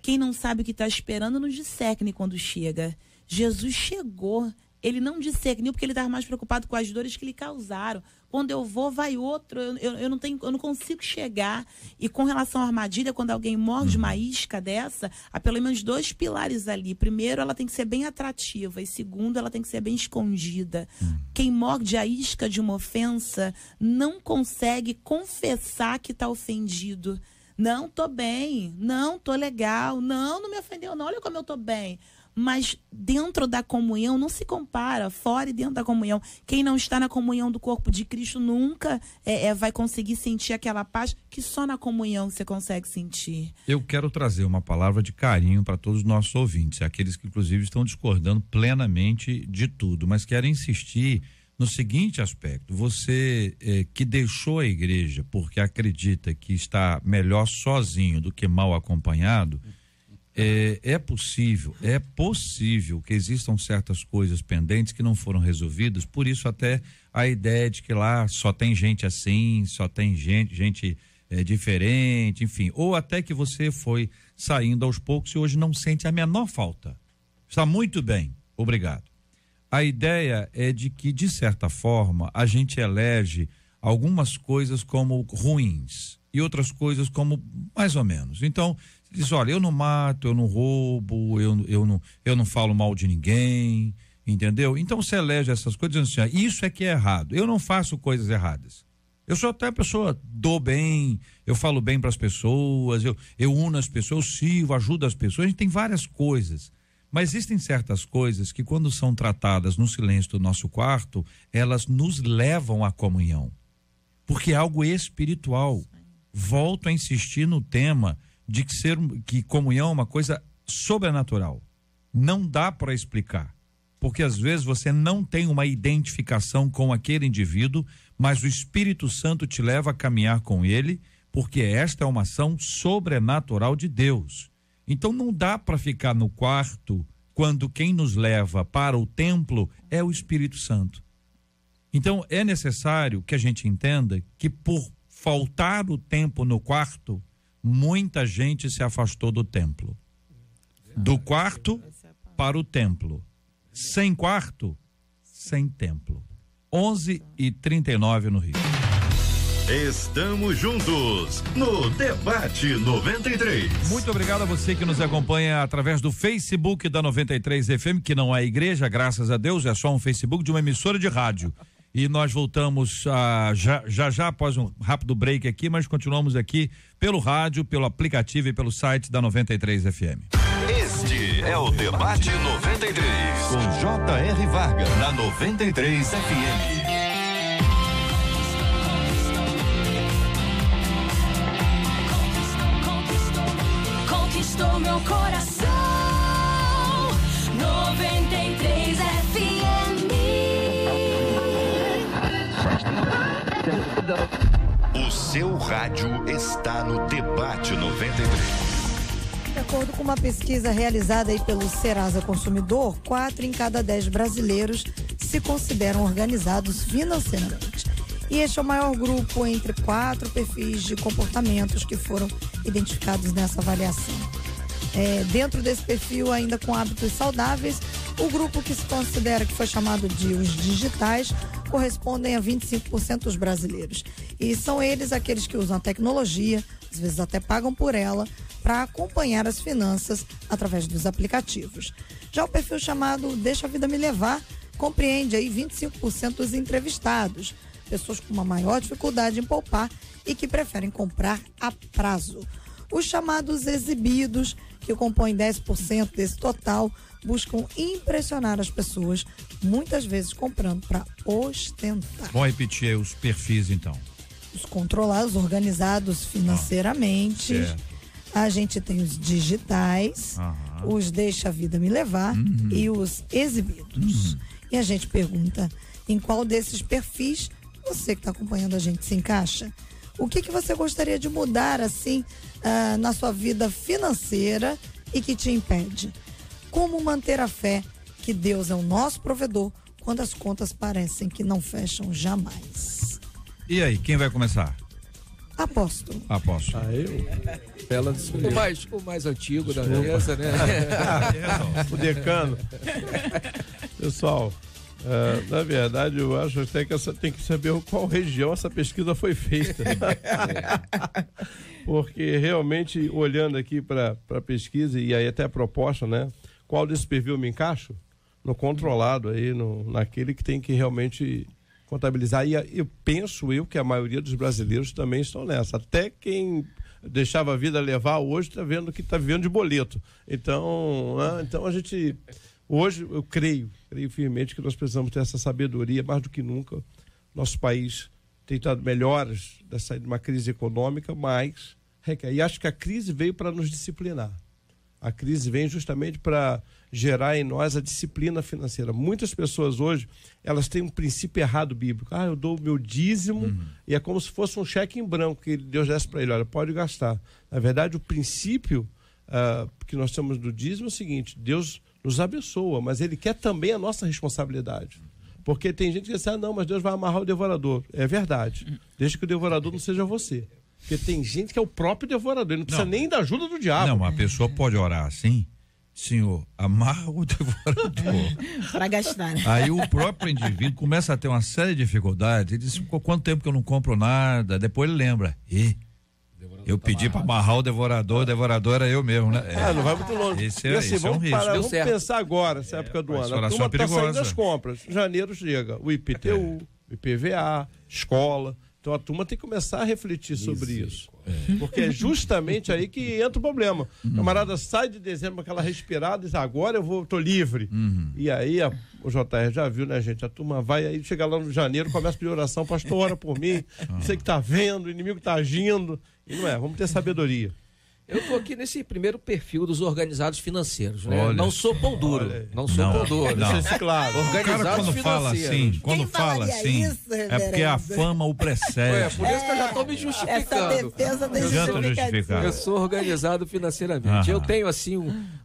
Quem não sabe o que está esperando não discerne quando chega. Jesus chegou. Ele não discerniu porque ele estava mais preocupado com as dores que lhe causaram. Quando eu vou, vai outro. Eu não consigo chegar. E com relação à armadilha, quando alguém morde uma isca dessa, há pelo menos 2 pilares ali. Primeiro, ela tem que ser bem atrativa. E segundo, ela tem que ser bem escondida. Quem morde a isca de uma ofensa não consegue confessar que está ofendido. Não, tô bem. Não, tô legal. Não me ofendeu. Não, olha como eu tô bem. Mas dentro da comunhão não se compara, fora e dentro da comunhão. Quem não está na comunhão do corpo de Cristo nunca vai conseguir sentir aquela paz que só na comunhão você consegue sentir. Eu quero trazer uma palavra de carinho para todos os nossos ouvintes, aqueles que inclusive estão discordando plenamente de tudo, mas quero insistir no seguinte aspecto: você que deixou a igreja porque acredita que está melhor sozinho do que mal acompanhado, é possível que existam certas coisas pendentes que não foram resolvidas, por isso até a ideia de que lá só tem gente assim, só tem gente diferente, enfim, ou até que você foi saindo aos poucos e hoje não sente a menor falta. Está muito bem, obrigado. A ideia é de que, de certa forma, a gente elege algumas coisas como ruins e outras coisas como mais ou menos. Então, diz, olha, eu não mato, eu não roubo, eu não falo mal de ninguém, entendeu? Então você elege essas coisas dizendo assim, isso é que é errado, eu não faço coisas erradas. Eu sou até a pessoa, dou bem, eu falo bem para as pessoas, eu uno as pessoas, eu sirvo, ajudo as pessoas, a gente tem várias coisas. Mas existem certas coisas que, quando são tratadas no silêncio do nosso quarto, elas nos levam à comunhão. Porque é algo espiritual. Volto a insistir no tema de que comunhão é uma coisa sobrenatural. Não dá para explicar. Porque às vezes você não tem uma identificação com aquele indivíduo, mas o Espírito Santo te leva a caminhar com ele, porque esta é uma ação sobrenatural de Deus. Então não dá para ficar no quarto quando quem nos leva para o templo é o Espírito Santo. Então é necessário que a gente entenda que por faltar o tempo no quarto, muita gente se afastou do templo. Do quarto para o templo. Sem quarto, sem templo. 11h39 no Rio. Estamos juntos no Debate 93. Muito obrigado a você que nos acompanha através do Facebook da 93 FM, que não é igreja, graças a Deus, é só um Facebook de uma emissora de rádio. E nós voltamos já após um rápido break aqui, mas continuamos aqui pelo rádio, pelo aplicativo e pelo site da 93 FM. Este é o Debate 93, com J.R. Varga, na 93 FM. Conquistou meu coração, 93 FM. O seu rádio está no Debate 93. De acordo com uma pesquisa realizada aí pelo Serasa Consumidor, 4 em cada 10 brasileiros se consideram organizados financeiramente. E este é o maior grupo entre 4 perfis de comportamentos que foram identificados nessa avaliação. Dentro desse perfil, ainda com hábitos saudáveis, o grupo que se considera que foi chamado de os digitais correspondem a 25% dos brasileiros. E são eles aqueles que usam a tecnologia, às vezes até pagam por ela, para acompanhar as finanças através dos aplicativos. Já o perfil chamado Deixa a Vida Me Levar compreende aí 25% dos entrevistados, pessoas com uma maior dificuldade em poupar e que preferem comprar a prazo. Os chamados exibidos, que compõem 10% desse total, buscam impressionar as pessoas, muitas vezes comprando para ostentar. Vamos repetir aí os perfis, então. Os controlados, organizados financeiramente. A gente tem os digitais, os Deixa a Vida Me Levar e os exibidos. E a gente pergunta, em qual desses perfis você que está acompanhando a gente se encaixa? O que você gostaria de mudar, assim, na sua vida financeira e que te impede? Como manter a fé que Deus é o nosso provedor quando as contas parecem que não fecham jamais? E aí, quem vai começar? Apóstolo. Eu? Bela de O mais antigo da mesa, né? O decano. Pessoal, na verdade, eu acho até que tem que saber qual região essa pesquisa foi feita. Porque realmente, olhando aqui para a pesquisa e aí até a proposta, né? Qual desse perfil eu me encaixo? No controlado aí, naquele que tem que realmente contabilizar. E eu penso que a maioria dos brasileiros também estão nessa. Até quem deixava a vida levar hoje está vendo que está vivendo de boleto. Então a gente... Hoje, eu creio firmemente que nós precisamos ter essa sabedoria, mais do que nunca. Nosso país tem dado melhoras da saída de uma crise econômica, mas requer. E acho que a crise veio para nos disciplinar. A crise vem justamente para gerar em nós a disciplina financeira. Muitas pessoas hoje, elas têm um princípio errado bíblico. Eu dou o meu dízimo e é como se fosse um cheque em branco que Deus desse para ele. Olha, pode gastar. Na verdade, o princípio que nós temos do dízimo é o seguinte: Deus nos abençoa, mas Ele quer também a nossa responsabilidade. Porque tem gente que diz não, mas Deus vai amarrar o devorador. É verdade. Desde que o devorador não seja você. Porque tem gente que é o próprio devorador, ele não precisa nem da ajuda do diabo. Não, uma pessoa pode orar assim: Senhor, amarra o devorador. Para gastar, né? Aí o próprio indivíduo começa a ter uma série de dificuldades. Ele diz: quanto tempo que eu não compro nada? Depois ele lembra: eu pedi para amarrar o devorador era eu mesmo, né? Não vai muito longe. Esse é um risco. Vamos pensar agora, essa época do ano. A turma está saindo das compras. Janeiro chega o IPTU, o IPVA, escola. Então a turma tem que começar a refletir sobre isso. Porque é justamente aí que entra o problema. O camarada sai de dezembro com aquela respirada e diz: agora tô livre. E aí o JR já viu, né, gente? A turma vai aí, chega lá no janeiro, começa a pedir oração: pastor, ora por mim. Você que tá vendo, o inimigo tá agindo. E não é, vamos ter sabedoria. Eu estou aqui nesse primeiro perfil dos organizados financeiros, né? Olha, não sou pão duro, não sou pão duro. Não. Deixa isso claro. O cara quando fala assim, Quem falaria isso, é porque a fama o precede. Por isso que eu já estou me Essa justificando. defesa da Não adianta justificativa. justificar. Eu sou organizado financeiramente. Eu tenho, assim,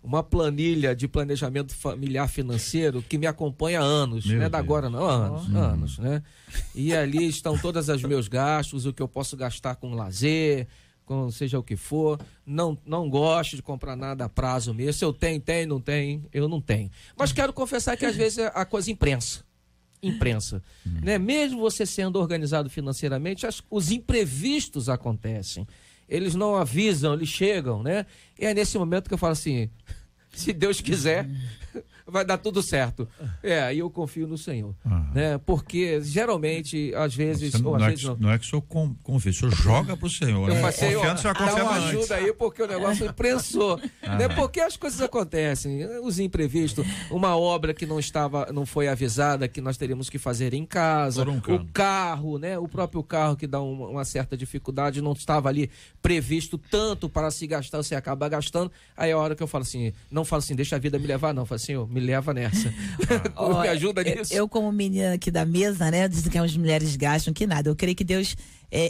uma planilha de planejamento familiar financeiro que me acompanha há anos. Meu Não é da Deus. agora, não. Anos, né? E ali estão todos os meus gastos, o que eu posso gastar com lazer, com seja o que for. Não gosto de comprar nada a prazo mesmo. Se eu tenho, não tenho, eu não tenho. Mas quero confessar que às vezes a coisa imprensa, né? Mesmo você sendo organizado financeiramente, os imprevistos acontecem. Eles não avisam, eles chegam, né? E é nesse momento que eu falo assim, se Deus quiser, vai dar tudo certo. Aí eu confio no Senhor, né? Porque geralmente, às vezes, ou às vezes não. Não é que o senhor confia, o senhor joga pro Senhor. Eu Né? passei, Confiando, o senhor dá confia uma antes. ajuda aí, porque o negócio imprensou. Né? Porque as coisas acontecem, os imprevistos, uma obra que não foi avisada, que nós teríamos que fazer em casa, Por um cano. o carro, né? O próprio carro que dá uma certa dificuldade, não estava ali previsto tanto para se gastar, você acaba gastando. Aí é a hora que eu falo assim, não falo assim, deixa a vida me levar, não. Eu falo assim, me leva nessa. Me ajuda nisso. Eu, como menina aqui da mesa, né? Dizem que as mulheres gastam que nada. Eu creio que Deus,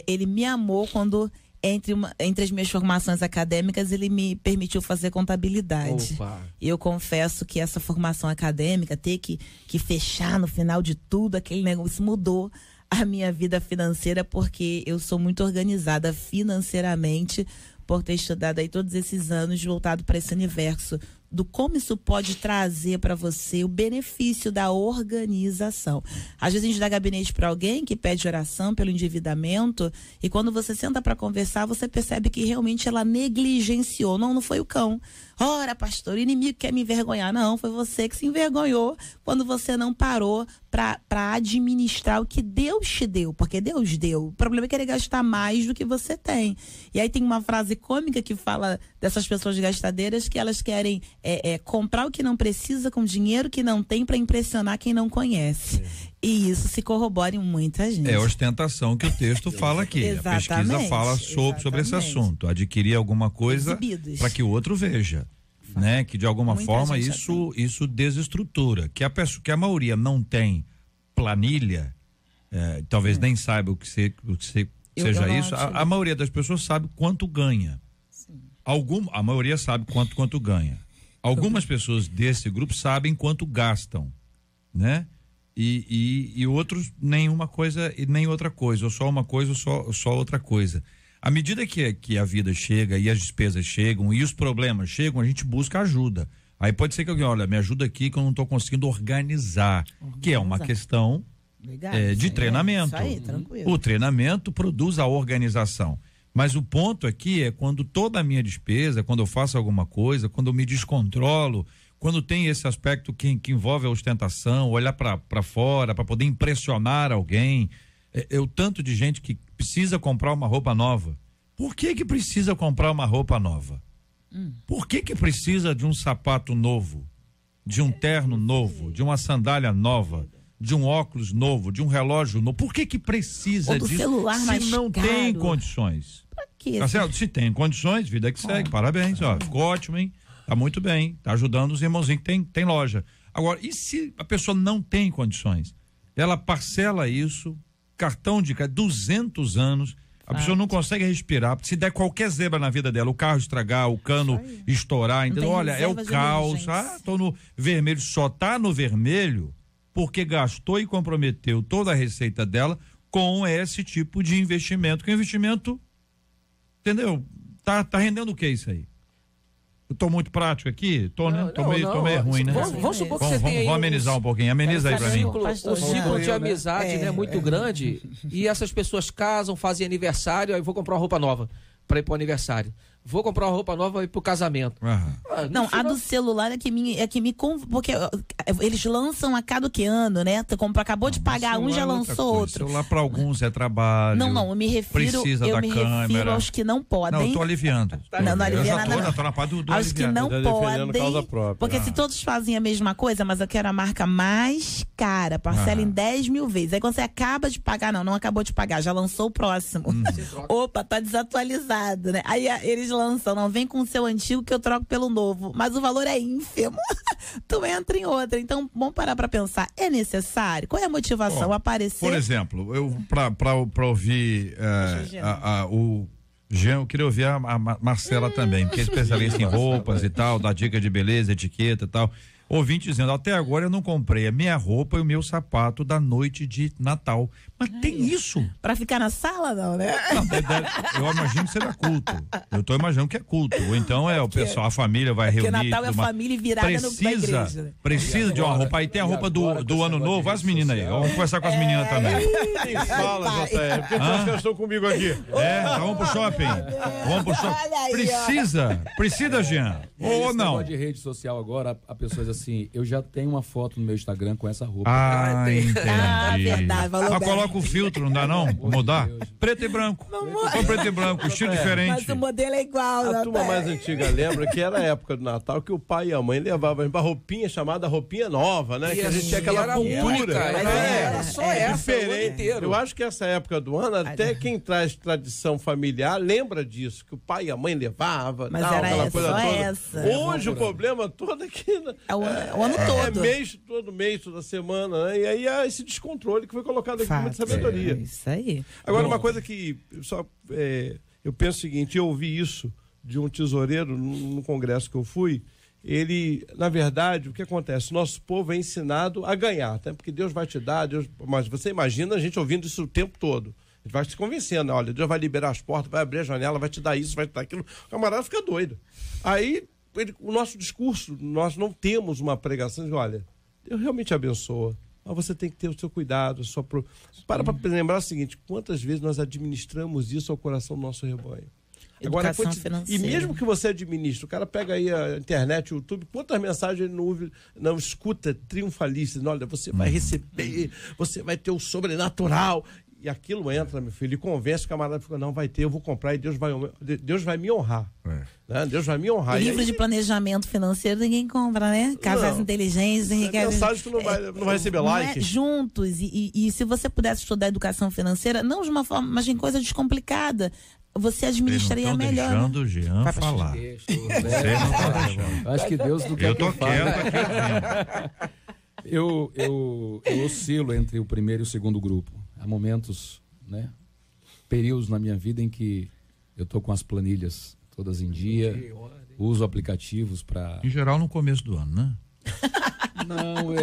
ele me amou quando, entre as minhas formações acadêmicas, ele me permitiu fazer contabilidade. Opa. E eu confesso que essa formação acadêmica, ter que fechar no final de tudo, aquele negócio mudou a minha vida financeira, porque eu sou muito organizada financeiramente por ter estudado aí todos esses anos voltado para esse universo do como isso pode trazer para você o benefício da organização. Às vezes a gente dá gabinete para alguém que pede oração pelo endividamento e quando você senta para conversar, você percebe que realmente ela negligenciou. Não foi o cão. Ora, pastor, o inimigo quer me envergonhar. Não, foi você que se envergonhou quando você não parou para administrar o que Deus te deu, porque Deus deu. O problema é querer gastar mais do que você tem. E aí tem uma frase cômica que fala dessas pessoas gastadeiras que elas querem comprar o que não precisa com dinheiro que não tem para impressionar quem não conhece. E isso se corrobora em muita gente. É ostentação que o texto fala aqui. Exatamente, A pesquisa fala sobre esse assunto. Adquirir alguma coisa para que o outro veja. Né? Que de alguma Muita forma gente isso desestrutura. Que a maioria não tem planilha, talvez nem saiba o que seja isso. A maioria das pessoas sabe quanto ganha. A maioria sabe quanto ganha. Algumas pessoas desse grupo sabem quanto gastam, né? E outros nenhuma coisa e nem outra coisa, ou só uma coisa ou só outra coisa. À medida que a vida chega e as despesas chegam e os problemas chegam, a gente busca ajuda. Aí pode ser que alguém, olha, me ajuda aqui que eu não estou conseguindo organizar, que é uma questão de treinamento. Isso aí, tranquilo. O treinamento produz a organização. Mas o ponto aqui é quando toda a minha despesa, quando eu faço alguma coisa, quando eu me descontrolo, quando tem esse aspecto que envolve a ostentação, olhar para fora, para poder impressionar alguém, o tanto de gente que precisa comprar uma roupa nova. Por que precisa comprar uma roupa nova? Por que precisa de um sapato novo, de um terno novo, de uma sandália nova, de um óculos novo, de um relógio novo? Por que precisa Ou do disso celular mais se não caro? tem condições? Pra quê? Tá certo? Se tem condições, vida que segue. Parabéns, ficou ótimo, hein? Tá muito bem, tá ajudando os irmãozinhos que tem loja. Agora, e se a pessoa não tem condições? Ela parcela isso, cartão de 200 anos, a pessoa não consegue respirar, se der qualquer zebra na vida dela, o carro estragar, o cano estourar, entendeu? tem Olha, é o reserva de caos, emergência. tô no vermelho, só tá no vermelho porque gastou e comprometeu toda a receita dela com esse tipo de investimento, que o investimento, entendeu? Tá rendendo o que isso aí? Eu tô muito prático aqui? Tô meio ruim, né? Vamos supor que você tem aí vamos amenizar um pouquinho. Ameniza aí pra mim. Um ciclo de amizade, né, muito grande, e essas pessoas casam, fazem aniversário, aí vou comprar uma roupa nova para ir pro aniversário. Vou comprar uma roupa nova e ir pro casamento. Não, a do celular é que me porque eles lançam a cada ano, né? Acabou de pagar um, já lançou outro. Celular para alguns é trabalho. Não, eu me refiro aos que não podem. Não, eu tô aliviando. Não alivia nada. Eu tô na parte do aos que não podem. Própria. Porque se todos fazem a mesma coisa, mas eu quero a marca mais cara, parcela em 10 mil vezes. Aí quando você acaba de pagar, não acabou de pagar, já lançou o próximo. Opa, tá desatualizado, né? Aí eles lançam, não vem com o seu antigo que eu troco pelo novo, mas o valor é ínfimo. Tu entra em outra. Então, vamos parar pra pensar. É necessário? Qual é a motivação? Aparecer? Por exemplo, eu pra ouvir o Jean, eu queria ouvir a Marcela também, porque é especialista em roupas e tal, dá dica de beleza, etiqueta e tal. Ouvinte dizendo, até agora eu não comprei a minha roupa e o meu sapato da noite de Natal. Mas tem isso. Pra ficar na sala, não, né? Não, eu imagino que seja culto. Eu tô imaginando que é culto. Ou então o pessoal, a família vai reunir. Porque Natal é família virada na igreja. Né? Precisa de uma roupa. Aí tem a roupa do ano novo. As meninas aí. Vamos conversar com as meninas também. Quem fala, JR? Porque vocês estão comigo aqui. Vamos pro shopping. Vamos pro shopping. Precisa, Jean. Ou não? De rede social agora, a pessoa diz assim, eu já tenho uma foto no meu Instagram com essa roupa. Entendi. Verdade, mas coloca o filtro, não dá não? Mudar? Preto e branco. Só preto e branco, estilo diferente. Mas o modelo é igual. A turma mais antiga lembra que era a época do Natal que o pai e a mãe levavam uma roupinha chamada roupinha nova, né? Que a gente tinha aquela cultura. Era só essa, diferente. Eu acho que essa época do ano, até quem traz tradição familiar lembra disso, que o pai e a mãe levavam. Mas tal, era aquela coisa toda. essa. Hoje o problema todo é que é o ano todo. É mês, todo mês, toda semana, né? E aí há esse descontrole que foi colocado aqui com muita sabedoria. Isso aí. Agora, uma coisa que eu penso o seguinte, eu ouvi isso de um tesoureiro no congresso que eu fui, ele, na verdade, o que acontece? Nosso povo é ensinado a ganhar, né? Porque Deus vai te dar, mas você imagina a gente ouvindo isso o tempo todo. A gente vai se convencendo, olha, Deus vai liberar as portas, vai abrir a janela, vai te dar isso, vai te dar aquilo. O camarada fica doido. Aí, o nosso discurso, nós não temos uma pregação de, olha, Deus realmente abençoa, mas você tem que ter o seu cuidado. Para lembrar o seguinte, quantas vezes nós administramos isso ao coração do nosso rebanho? Agora, e mesmo que você administre, o cara pega aí a internet, o YouTube, quantas mensagens ele não escuta triunfalistas, olha, você vai receber, você vai ter o sobrenatural. E aquilo entra, meu filho, e convence o camarada, fica, não, vai ter, eu vou comprar e Deus vai me honrar. Né? Deus vai me honrar. Livro de planejamento financeiro ninguém compra, né? Casas inteligentes, ninguém quer. Mensagem que não vai receber like. Juntos, e se você pudesse estudar educação financeira, não de uma forma, mas em coisa descomplicada, você administraria melhor. Deixando o Jean falar. Você não tá deixando. Acho que Deus não quer. Eu tô quieto aqui. Eu oscilo entre o primeiro e o segundo grupo. Há momentos, né, períodos na minha vida em que eu tô com as planilhas todas em dia, uso aplicativos para... Em geral no começo do ano, né? Não,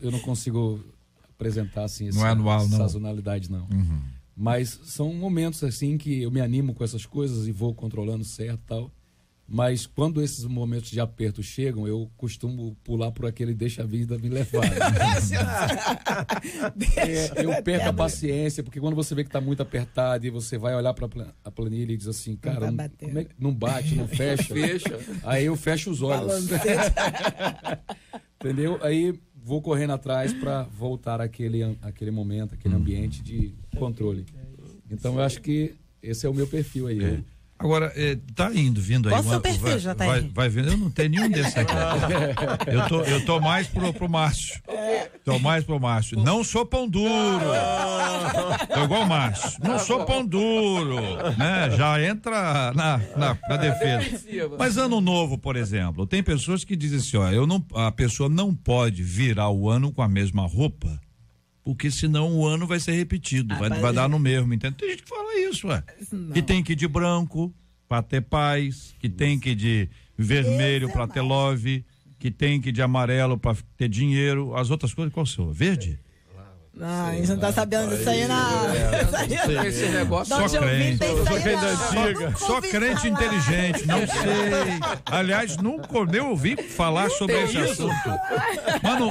eu não consigo apresentar assim não é anual, não. Sazonalidade, não. Uhum. Mas são momentos assim que eu me animo com essas coisas e vou controlando certo e tal. Mas quando esses momentos de aperto chegam, eu costumo pular por aquele deixa a vida me levar. Eu perco a paciência, porque quando você vê que está muito apertado e você vai olhar para a planilha e diz assim, cara, não bate, não fecha. Aí eu fecho os olhos. Entendeu? Aí vou correndo atrás para voltar àquele momento, aquele ambiente de controle. Então eu acho que esse é o meu perfil aí. Agora, tá vindo aí. Qual o seu perfil, JR? Vai vendo, eu não tenho nenhum desses aqui. Eu tô mais pro Márcio. Tô mais pro Márcio. Não sou pão duro. Tô igual o Márcio. Não sou pão duro. Né? Já entra na defesa. Mas ano novo, por exemplo, tem pessoas que dizem assim, a pessoa não pode virar o ano com a mesma roupa, porque senão o ano vai ser repetido, vai dar no mesmo, entende? Tem gente que fala isso, que tem que ir de branco para ter paz, que tem que ir de vermelho para ter love, que tem que ir de amarelo para ter dinheiro, as outras coisas, qual são? Verde? Não, a gente não tá sabendo disso aí, não. Esse negócio só crente. Só crente inteligente, não sei. Aliás, nunca nem ouvi falar sobre esse assunto. Mano,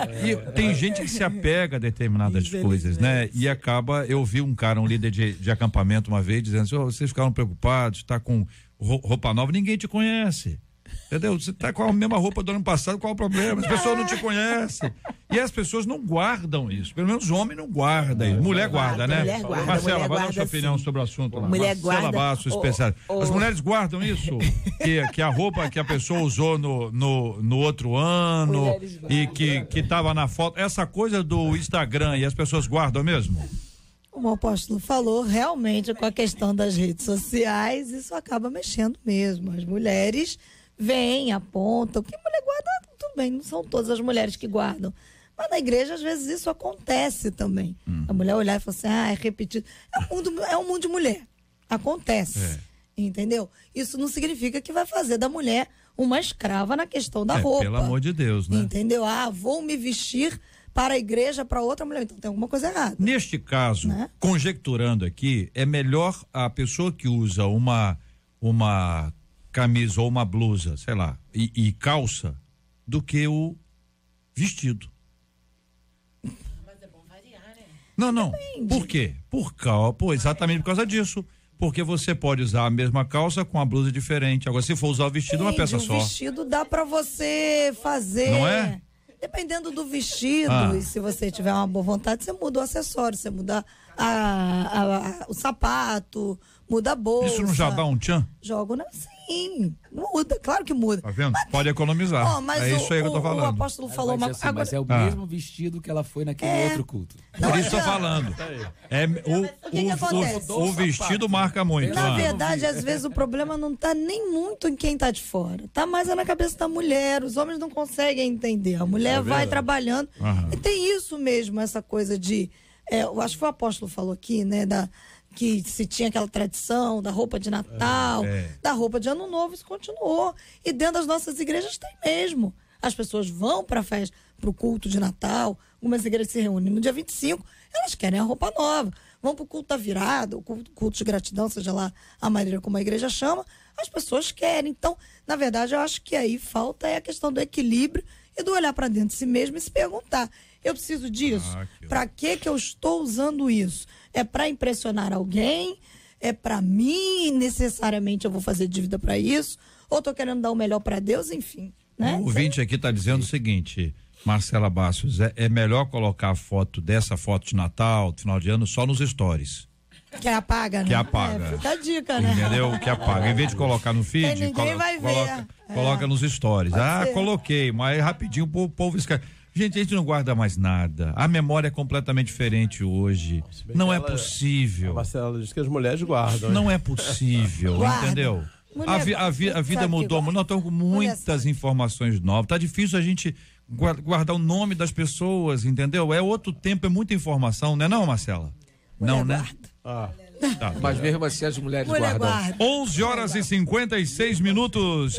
tem gente que se apega a determinadas coisas, né? E acaba, eu vi um líder de acampamento uma vez, dizendo assim, vocês ficaram preocupados, tá com roupa nova, ninguém te conhece. Entendeu? Você tá com a mesma roupa do ano passado, qual o problema? As pessoas não te conhecem. E as pessoas não guardam isso. Pelo menos o homem não guarda isso. Mulher guarda, né? Mulher guarda, Marcela, vai dar sua opinião sobre o assunto lá. Mulher Marcela guarda. Basso, especial. As mulheres guardam isso? Que a roupa que a pessoa usou no outro ano e que tava na foto. Essa coisa do Instagram e as pessoas guardam mesmo? como o apóstolo falou, realmente com a questão das redes sociais, isso acaba mexendo mesmo. As mulheres vêm, apontam, que mulher guarda, tudo bem, não são todas as mulheres que guardam. Mas na igreja, às vezes, isso acontece também. A mulher olhar e falar assim, é repetido. É um mundo de mulher. Acontece. Entendeu? Isso não significa que vai fazer da mulher uma escrava na questão da roupa. Pelo amor de Deus, né? Entendeu? Vou me vestir para a igreja, para outra mulher. Então tem alguma coisa errada. Neste caso, né? Conjecturando aqui, é melhor a pessoa que usa uma camisa ou uma blusa, sei lá, e calça, do que o vestido. Mas é bom variar, né? Não. Por quê? Exatamente por causa disso. Porque você pode usar a mesma calça com a blusa diferente. Agora, se for usar o vestido, uma peça só. O vestido dá pra você fazer. Não é? Dependendo do vestido, e se você tiver uma boa vontade, você muda o acessório, você muda o sapato, muda a bolsa. Isso não já dá um tchan? Jogo, né? Sim, muda, claro que muda. Tá vendo? Pode economizar. Mas é isso aí que eu tô falando. O apóstolo falou uma coisa. Mas é o mesmo vestido que ela foi naquele outro culto. Por isso eu tô falando. O vestido marca muito. Na verdade, às vezes o problema não tá nem muito em quem tá de fora. Tá mais na cabeça da mulher. Os homens não conseguem entender. A mulher vai trabalhando. E tem isso mesmo, essa coisa de... eu acho que o apóstolo falou aqui, né? Que se tinha aquela tradição da roupa de Natal, da roupa de Ano Novo, isso continuou. E dentro das nossas igrejas tem mesmo. As pessoas vão para a festa, para o culto de Natal, algumas igrejas se reúnem no dia 25, elas querem a roupa nova. Vão para o culto da virada, o culto de gratidão, seja lá a maneira como a igreja chama, as pessoas querem. Então, na verdade, eu acho que aí falta a questão do equilíbrio e do olhar para dentro de si mesmo e se perguntar, eu preciso disso? Para que eu estou usando isso? É para impressionar alguém? É para mim? Necessariamente eu vou fazer dívida para isso? Ou estou querendo dar o melhor para Deus? Enfim. Né? O ouvinte aqui está dizendo o seguinte, Marcela Bastos, é melhor colocar a foto dessa foto de Natal, final de ano, só nos stories. Que apaga, né? Que apaga. Fica a dica, né? Entendeu? Que apaga. Em vez de colocar no feed, coloca nos stories. Coloquei, mas rapidinho o povo esquece. Gente, a gente não guarda mais nada. A memória é completamente diferente hoje. Não é possível. A Marcela diz que as mulheres guardam. Não é possível, entendeu? A vida mudou. Nós estamos com muitas informações novas. Tá difícil a gente guardar o nome das pessoas, entendeu? É outro tempo, é muita informação, não é não, Marcela? Não, né? Tá, mas mesmo assim as mulheres guardam. 11h56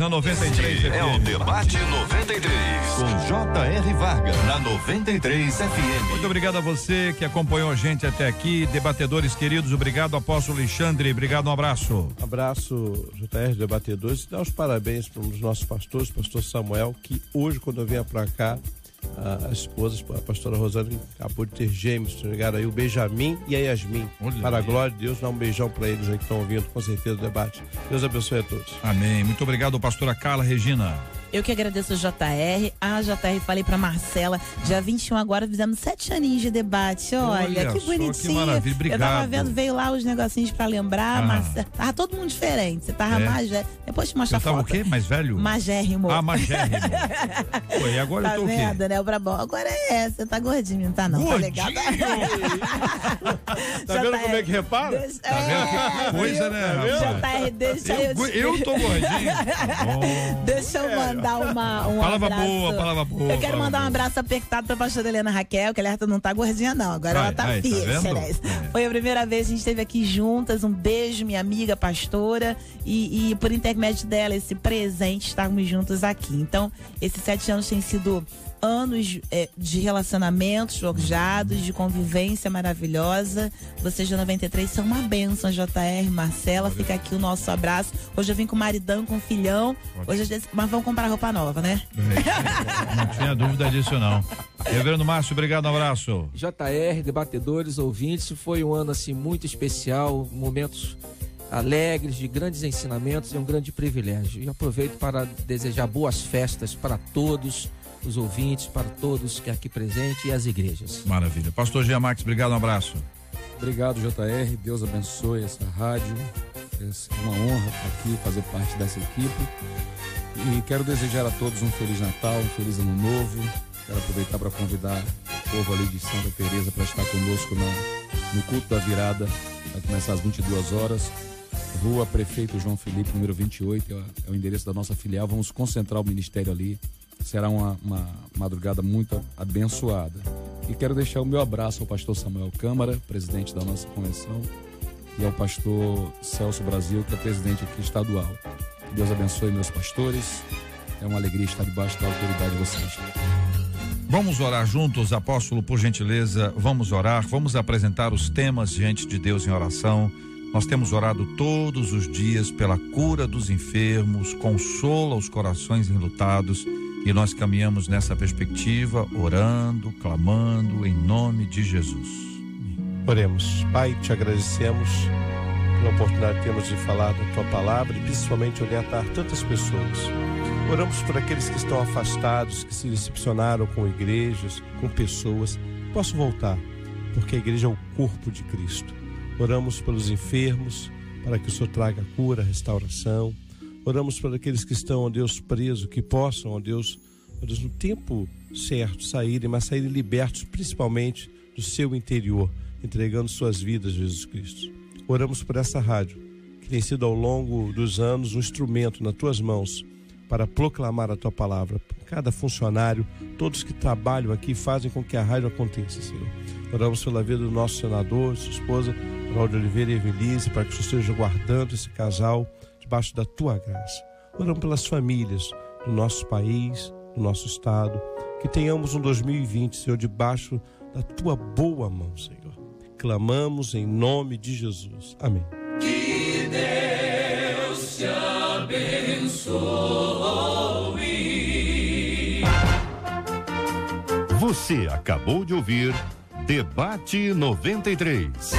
na 93 É o Debate 93 com J.R. Varga na 93 FM. Muito obrigado a você que acompanhou a gente até aqui, debatedores queridos, obrigado apóstolo Alexandre, obrigado, um abraço. Abraço, J.R. Debatedores, e dar os parabéns para um dos nossos pastores, pastor Samuel, que hoje quando eu venho para cá, a esposa, a pastora Rosana, acabou de ter gêmeos, chegaram aí o Benjamin e a Yasmin. Para a glória de Deus, dá um beijão para eles aí que estão ouvindo, com certeza, o debate. Deus abençoe a todos. Amém. Muito obrigado, pastora Carla Regina. Eu que agradeço o JR. Falei pra Marcela, dia 21 agora fizemos 7 aninhos de debate. Olha que bonitinho. Que maravilha, obrigado. Eu tava vendo, veio lá os negocinhos pra lembrar. Marcela, tava todo mundo diferente. Você tava mais velho. Depois te mostro a foto. Tava o quê? Mais velho? Magérrimo. Magérrimo. Pô, e agora tá eu tô vendo, o quê? Né? Agora você tá gordinho, não tá não? Gordinho. Tá legal? Tá vendo como é que repara? Tá vendo que coisa, né, JR, deixa eu tô gordinho. Deixa eu mandar palavra boa. Eu quero mandar um abraço apertado pra pastora Helena Raquel, que ela não tá gordinha não, agora ela tá fixa, né? Foi a primeira vez que a gente esteve aqui juntas, um beijo, minha amiga pastora, e por intermédio dela, esse presente, estarmos juntos aqui. Então, esses 7 anos têm sido anos de relacionamentos forjados, de convivência maravilhosa. Vocês de 93 são uma bênção, JR, Marcela, fica aqui o nosso abraço. Hoje eu vim com o maridão, com o filhão, mas vamos comprar roupa nova, né? Não tinha dúvida disso não. Reverendo Márcio, obrigado, um abraço. JR, debatedores, ouvintes, foi um ano assim muito especial, momentos alegres, de grandes ensinamentos e um grande privilégio. E aproveito para desejar boas festas para todos os ouvintes, para todos que aqui presentes e as igrejas. Maravilha. Pastor Jean Marques, obrigado, um abraço. Obrigado, JR. Deus abençoe essa rádio. É uma honra estar aqui, fazer parte dessa equipe. E quero desejar a todos um Feliz Natal, um Feliz Ano Novo. Quero aproveitar para convidar o povo ali de Santa Teresa para estar conosco no culto da virada, vai começar às 22 horas. Rua Prefeito João Felipe, número 28, é o endereço da nossa filial. Vamos concentrar o ministério ali. Será uma madrugada muito abençoada. E quero deixar o meu abraço ao pastor Samuel Câmara, presidente da nossa convenção, e ao pastor Celso Brasil, que é presidente aqui estadual. Deus abençoe meus pastores. É uma alegria estar debaixo da autoridade de vocês. Vamos orar juntos, apóstolo, por gentileza. Vamos orar, vamos apresentar os temas diante de Deus em oração. Nós temos orado todos os dias pela cura dos enfermos, consola os corações enlutados, e nós caminhamos nessa perspectiva, orando, clamando em nome de Jesus. Oremos. Pai, te agradecemos pela oportunidade que temos de falar da tua palavra e principalmente orientar tantas pessoas. Oramos por aqueles que estão afastados, que se decepcionaram com igrejas, com pessoas, possam voltar, porque a igreja é o corpo de Cristo. Oramos pelos enfermos, para que o Senhor traga cura, restauração. Oramos por aqueles que estão, ó Deus, presos, que possam, ó Deus, no tempo certo saírem, mas saírem libertos, principalmente do seu interior, entregando suas vidas a Jesus Cristo. Oramos por essa rádio, que tem sido ao longo dos anos um instrumento nas tuas mãos para proclamar a tua palavra. Cada funcionário, todos que trabalham aqui, fazem com que a rádio aconteça, Senhor. Oramos pela vida do nosso senador, sua esposa, Ronaldo Oliveira e Evelise, para que o Senhor esteja guardando esse casal debaixo da tua graça. Oramos pelas famílias do nosso país, do nosso estado, que tenhamos um 2020, Senhor, debaixo da tua boa mão, Senhor. Clamamos em nome de Jesus. Amém. Que Deus te abençoe. Você acabou de ouvir Debate 93.